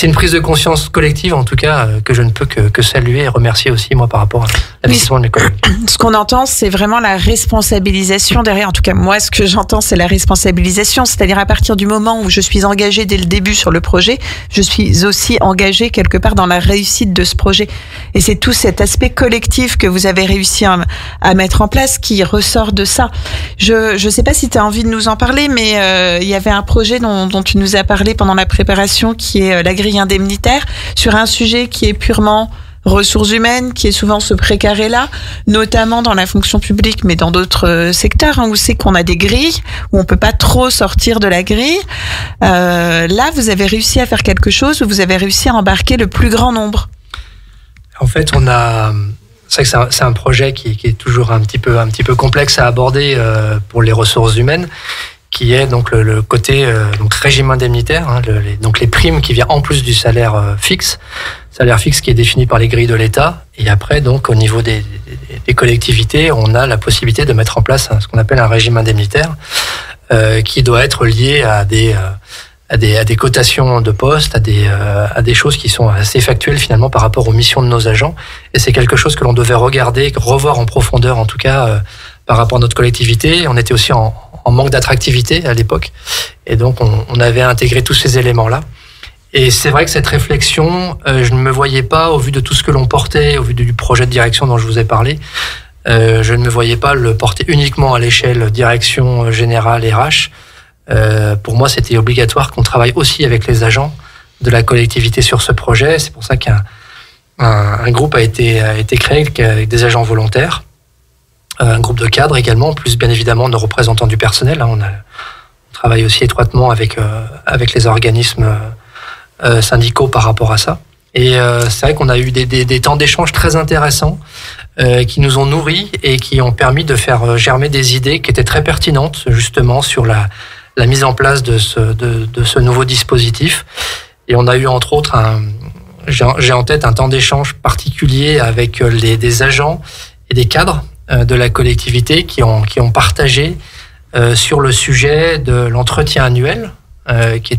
une prise de conscience collective, en tout cas, que je ne peux que saluer et remercier aussi, moi, par rapport à l'investissement de mes collègues. Ce qu'on entend, c'est vraiment la responsabilisation derrière. En tout cas, moi, ce que j'entends, c'est la responsabilisation. C'est-à-dire, à partir du moment où je suis engagée dès le début sur le projet, je suis aussi engagée quelque part dans la réussite de ce projet. Et c'est tout cet aspect collectif que vous avez réussi à mettre en place qui ressort de ça. Je sais pas si tu as envie de nous en parler, mais il y avait un projet dont tu nous as parlé pendant la préparation, qui est la grille indemnitaire, sur un sujet qui est purement ressources humaines, qui est souvent ce précaré-là, notamment dans la fonction publique, mais dans d'autres secteurs, où c'est qu'on a des grilles, où on peut pas trop sortir de la grille. Là, vous avez réussi à faire quelque chose, où vous avez réussi à embarquer le plus grand nombre. En fait, c'est vrai que c'est un projet qui est toujours un petit peu complexe à aborder pour les ressources humaines, qui est donc le côté donc régime indemnitaire, donc les primes qui viennent en plus du salaire fixe qui est défini par les grilles de l'État. Et après, donc au niveau des collectivités, on a la possibilité de mettre en place ce qu'on appelle un régime indemnitaire qui doit être lié à des cotations de postes, à des choses qui sont assez factuelles finalement par rapport aux missions de nos agents. Et c'est quelque chose que l'on devait revoir en profondeur en tout cas par rapport à notre collectivité. On était aussi en manque d'attractivité à l'époque. Et donc, on avait intégré tous ces éléments-là. Et c'est vrai que cette réflexion, je ne me voyais pas, au vu de tout ce que l'on portait, au vu du projet de direction dont je vous ai parlé, je ne me voyais pas le porter uniquement à l'échelle direction générale RH. Pour moi, c'était obligatoire qu'on travaille aussi avec les agents de la collectivité sur ce projet. C'est pour ça qu'un groupe a été créé avec des agents volontaires, un groupe de cadres également, plus bien évidemment de représentants du personnel. On travaille aussi étroitement avec les organismes syndicaux par rapport à ça. Et c'est vrai qu'on a eu des temps d'échange très intéressants qui nous ont nourris et qui ont permis de faire germer des idées qui étaient très pertinentes justement sur la mise en place de ce nouveau dispositif. Et on a eu entre autres j'ai en tête un temps d'échange particulier avec des agents et des cadres de la collectivité qui ont partagé sur le sujet de l'entretien annuel qui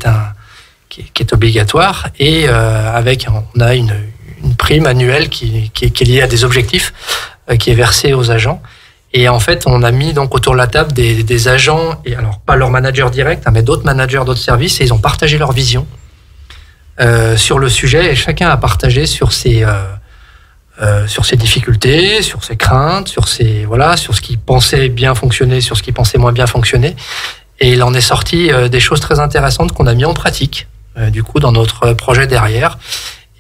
est obligatoire et on a une prime annuelle qui est liée à des objectifs qui est versée aux agents. Et en fait, on a mis donc autour de la table des agents, et alors pas leur manager direct, mais d'autres managers d'autres services, et ils ont partagé leur vision sur le sujet, et chacun a partagé sur ses difficultés, sur ses craintes, sur ce qui pensait bien fonctionner, sur ce qui pensait moins bien fonctionner. Et il en est sorti des choses très intéressantes qu'on a mis en pratique, du coup, dans notre projet derrière.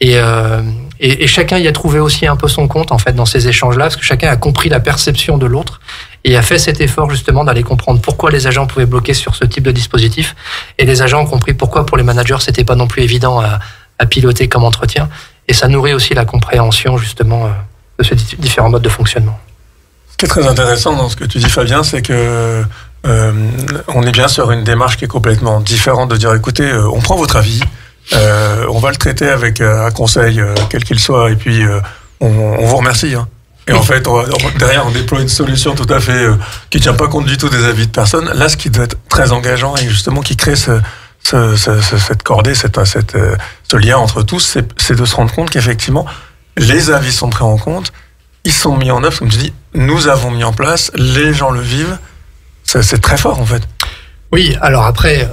Et chacun y a trouvé aussi un peu son compte, en fait, dans ces échanges-là, parce que chacun a compris la perception de l'autre et a fait cet effort, justement, d'aller comprendre pourquoi les agents pouvaient bloquer sur ce type de dispositif. Et les agents ont compris pourquoi, pour les managers, c'était pas non plus évident à piloter comme entretien. Et ça nourrit aussi la compréhension, justement, de ces différents modes de fonctionnement. Ce qui est très intéressant dans ce que tu dis, Fabien, c'est que on est bien sur une démarche qui est complètement différente de dire, écoutez, on prend votre avis, on va le traiter avec un conseil, quel qu'il soit, et puis on vous remercie. Hein. Et en fait, derrière, on déploie une solution tout à fait qui ne tient pas compte du tout des avis de personne. Là, ce qui doit être très engageant et justement qui crée cette cordée, ce lien entre tous, c'est de se rendre compte qu'effectivement, les avis sont pris en compte, ils sont mis en œuvre, comme tu dis, nous avons mis en place, les gens le vivent. C'est très fort, en fait. Oui, alors après,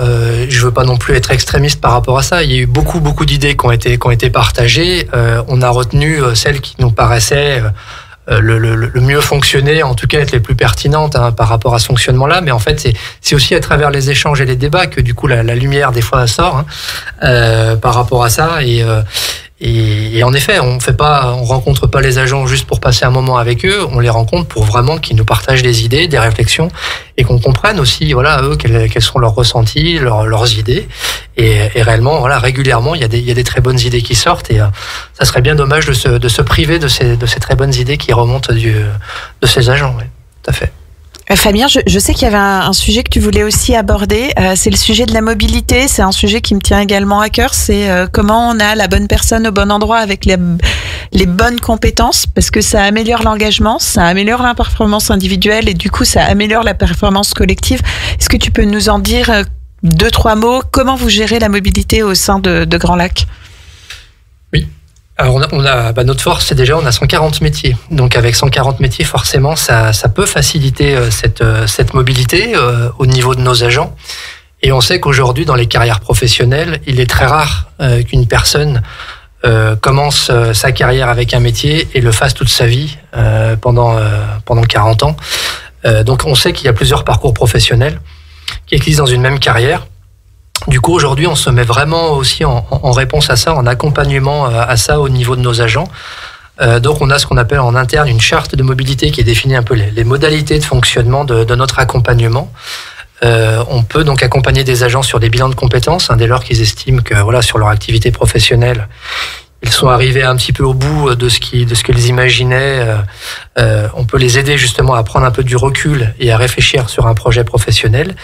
je veux pas non plus être extrémiste par rapport à ça. Il y a eu beaucoup d'idées qui ont été partagées. On a retenu celles qui nous paraissaient le mieux fonctionner, en tout cas être les plus pertinentes par rapport à ce fonctionnement-là. Mais en fait, c'est aussi à travers les échanges et les débats que du coup la lumière des fois sort par rapport à ça. Et en effet, on rencontre pas les agents juste pour passer un moment avec eux, on les rencontre pour vraiment qu'ils nous partagent des idées, des réflexions, et qu'on comprenne aussi, voilà, eux, quels sont leurs ressentis, leurs idées. Et réellement, voilà, régulièrement, il y a des très bonnes idées qui sortent, et ça serait bien dommage de se priver de ces très bonnes idées qui remontent de ces agents, oui, tout à fait. Fabien, je sais qu'il y avait un sujet que tu voulais aussi aborder, c'est le sujet de la mobilité, c'est un sujet qui me tient également à cœur, c'est comment on a la bonne personne au bon endroit avec les bonnes compétences, parce que ça améliore l'engagement, ça améliore la performance individuelle et du coup ça améliore la performance collective. Est-ce que tu peux nous en dire 2-3 mots, comment vous gérez la mobilité au sein de Grand Lac ? Oui. Alors notre force, c'est déjà on a 140 métiers. Donc avec 140 métiers, forcément, ça peut faciliter cette mobilité au niveau de nos agents. Et on sait qu'aujourd'hui, dans les carrières professionnelles, il est très rare qu'une personne commence sa carrière avec un métier et le fasse toute sa vie pendant 40 ans. Donc on sait qu'il y a plusieurs parcours professionnels qui existent dans une même carrière. Du coup, aujourd'hui, on se met vraiment aussi en réponse à ça, en accompagnement à ça au niveau de nos agents. Donc, on a ce qu'on appelle en interne une charte de mobilité qui définit un peu les modalités de fonctionnement de notre accompagnement. On peut donc accompagner des agents sur des bilans de compétences, dès lors qu'ils estiment que, voilà, sur leur activité professionnelle, ils sont arrivés un petit peu au bout de ce qu'ils imaginaient. On peut les aider justement à prendre un peu du recul et à réfléchir sur un projet professionnel.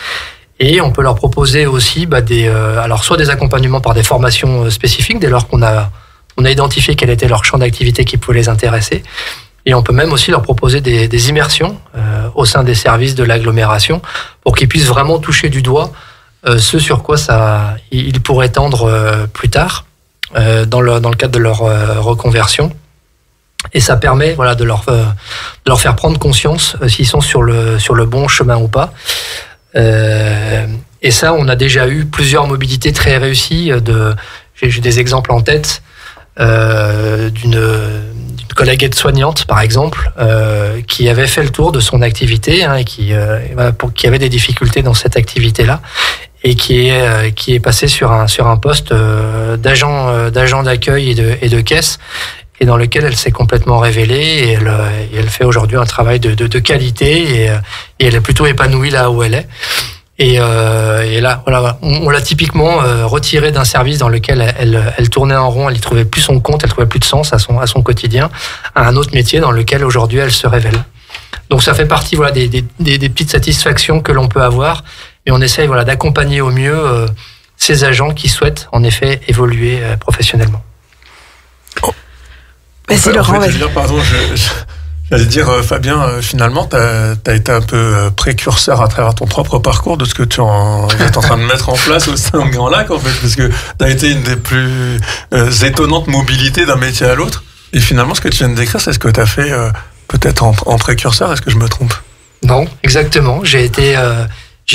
Et on peut leur proposer aussi alors soit des accompagnements par des formations spécifiques, dès lors qu'on a identifié quel était leur champ d'activité qui pouvait les intéresser. Et on peut même aussi leur proposer des immersions au sein des services de l'agglomération pour qu'ils puissent vraiment toucher du doigt ce sur quoi ils pourraient tendre plus tard dans le cadre de leur reconversion. Et ça permet, voilà, de leur faire prendre conscience s'ils sont sur le bon chemin ou pas. Et ça, on a déjà eu plusieurs mobilités très réussies. J'ai des exemples en tête d'une collègue aide-soignante, par exemple, qui avait fait le tour de son activité et qui avait des difficultés dans cette activité-là et qui est passée sur un poste d'agent d'accueil et de caisse, et dans lequel elle s'est complètement révélée et elle fait aujourd'hui un travail de qualité et elle est plutôt épanouie là où elle est. Et là, voilà, on l'a typiquement retirée d'un service dans lequel elle tournait en rond, elle n'y trouvait plus son compte, elle trouvait plus de sens à son quotidien, à un autre métier dans lequel aujourd'hui elle se révèle. Donc ça fait partie, voilà, des petites satisfactions que l'on peut avoir, et on essaye, voilà, d'accompagner au mieux ces agents qui souhaitent en effet évoluer professionnellement. Vas-y, Laurent, vas-y. J'allais dire, Fabien, finalement, t'as été un peu précurseur à travers ton propre parcours de ce que tu es en train de mettre en place au sein de Grand Lac, en fait, parce que t'as été une des plus étonnantes mobilités d'un métier à l'autre. Et finalement, ce que tu viens de décrire, c'est ce que t'as fait peut-être en précurseur. Est-ce que je me trompe ? Non, exactement. J'ai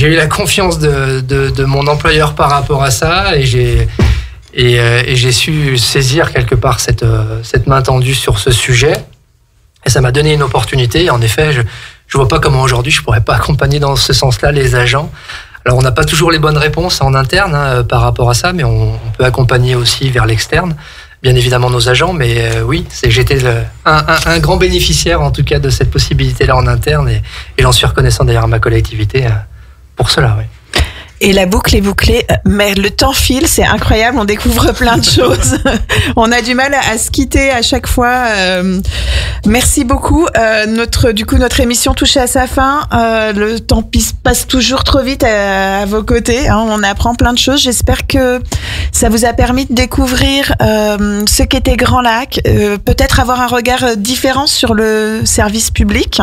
eu la confiance de mon employeur par rapport à ça, et j'ai su saisir quelque part cette main tendue sur ce sujet. Et ça m'a donné une opportunité. Et en effet, je vois pas comment aujourd'hui je pourrais pas accompagner dans ce sens-là les agents. Alors, on n'a pas toujours les bonnes réponses en interne par rapport à ça, mais on peut accompagner aussi vers l'externe, bien évidemment nos agents. Mais oui, j'étais un grand bénéficiaire en tout cas de cette possibilité-là en interne, et j'en suis reconnaissant d'ailleurs à ma collectivité pour cela. Oui. Et la boucle est bouclée, mais le temps file, c'est incroyable, on découvre plein de choses. On a du mal à se quitter à chaque fois. Merci beaucoup. Notre émission touche à sa fin. Le temps passe toujours trop vite à vos côtés. On apprend plein de choses. J'espère que ça vous a permis de découvrir ce qu'était Grand Lac, peut-être avoir un regard différent sur le service public,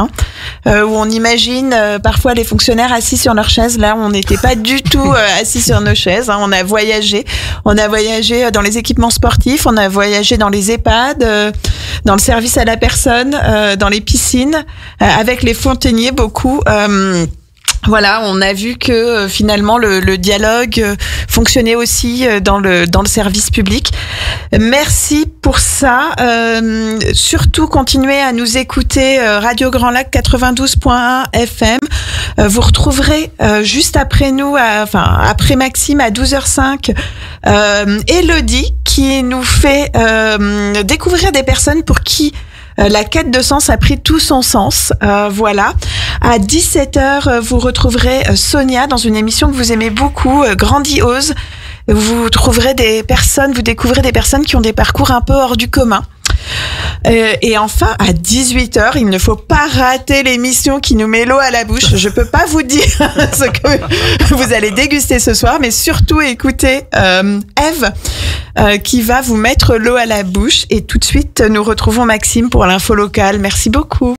où on imagine parfois les fonctionnaires assis sur leur chaise. Là, on n'était pas du tout assis sur nos chaises. On a voyagé dans les équipements sportifs, on a voyagé dans les EHPAD, dans le service à la personne, dans les piscines, avec les fontainiers beaucoup. Voilà, on a vu que finalement le dialogue fonctionnait aussi dans le service public. Merci pour ça. Surtout continuez à nous écouter, Radio Grand Lac 92.1 FM. Vous retrouverez juste après nous, après Maxime à 12h05, Élodie qui nous fait découvrir des personnes pour qui la quête de sens a pris tout son sens. Voilà. À 17h, vous retrouverez Sonia dans une émission que vous aimez beaucoup, Grandiose. Vous découvrez des personnes qui ont des parcours un peu hors du commun. Et enfin, à 18h, il ne faut pas rater l'émission qui nous met l'eau à la bouche. Je peux pas vous dire ce que vous allez déguster ce soir, mais surtout écoutez Eve qui va vous mettre l'eau à la bouche. Et tout de suite, nous retrouvons Maxime pour l'info locale. Merci beaucoup.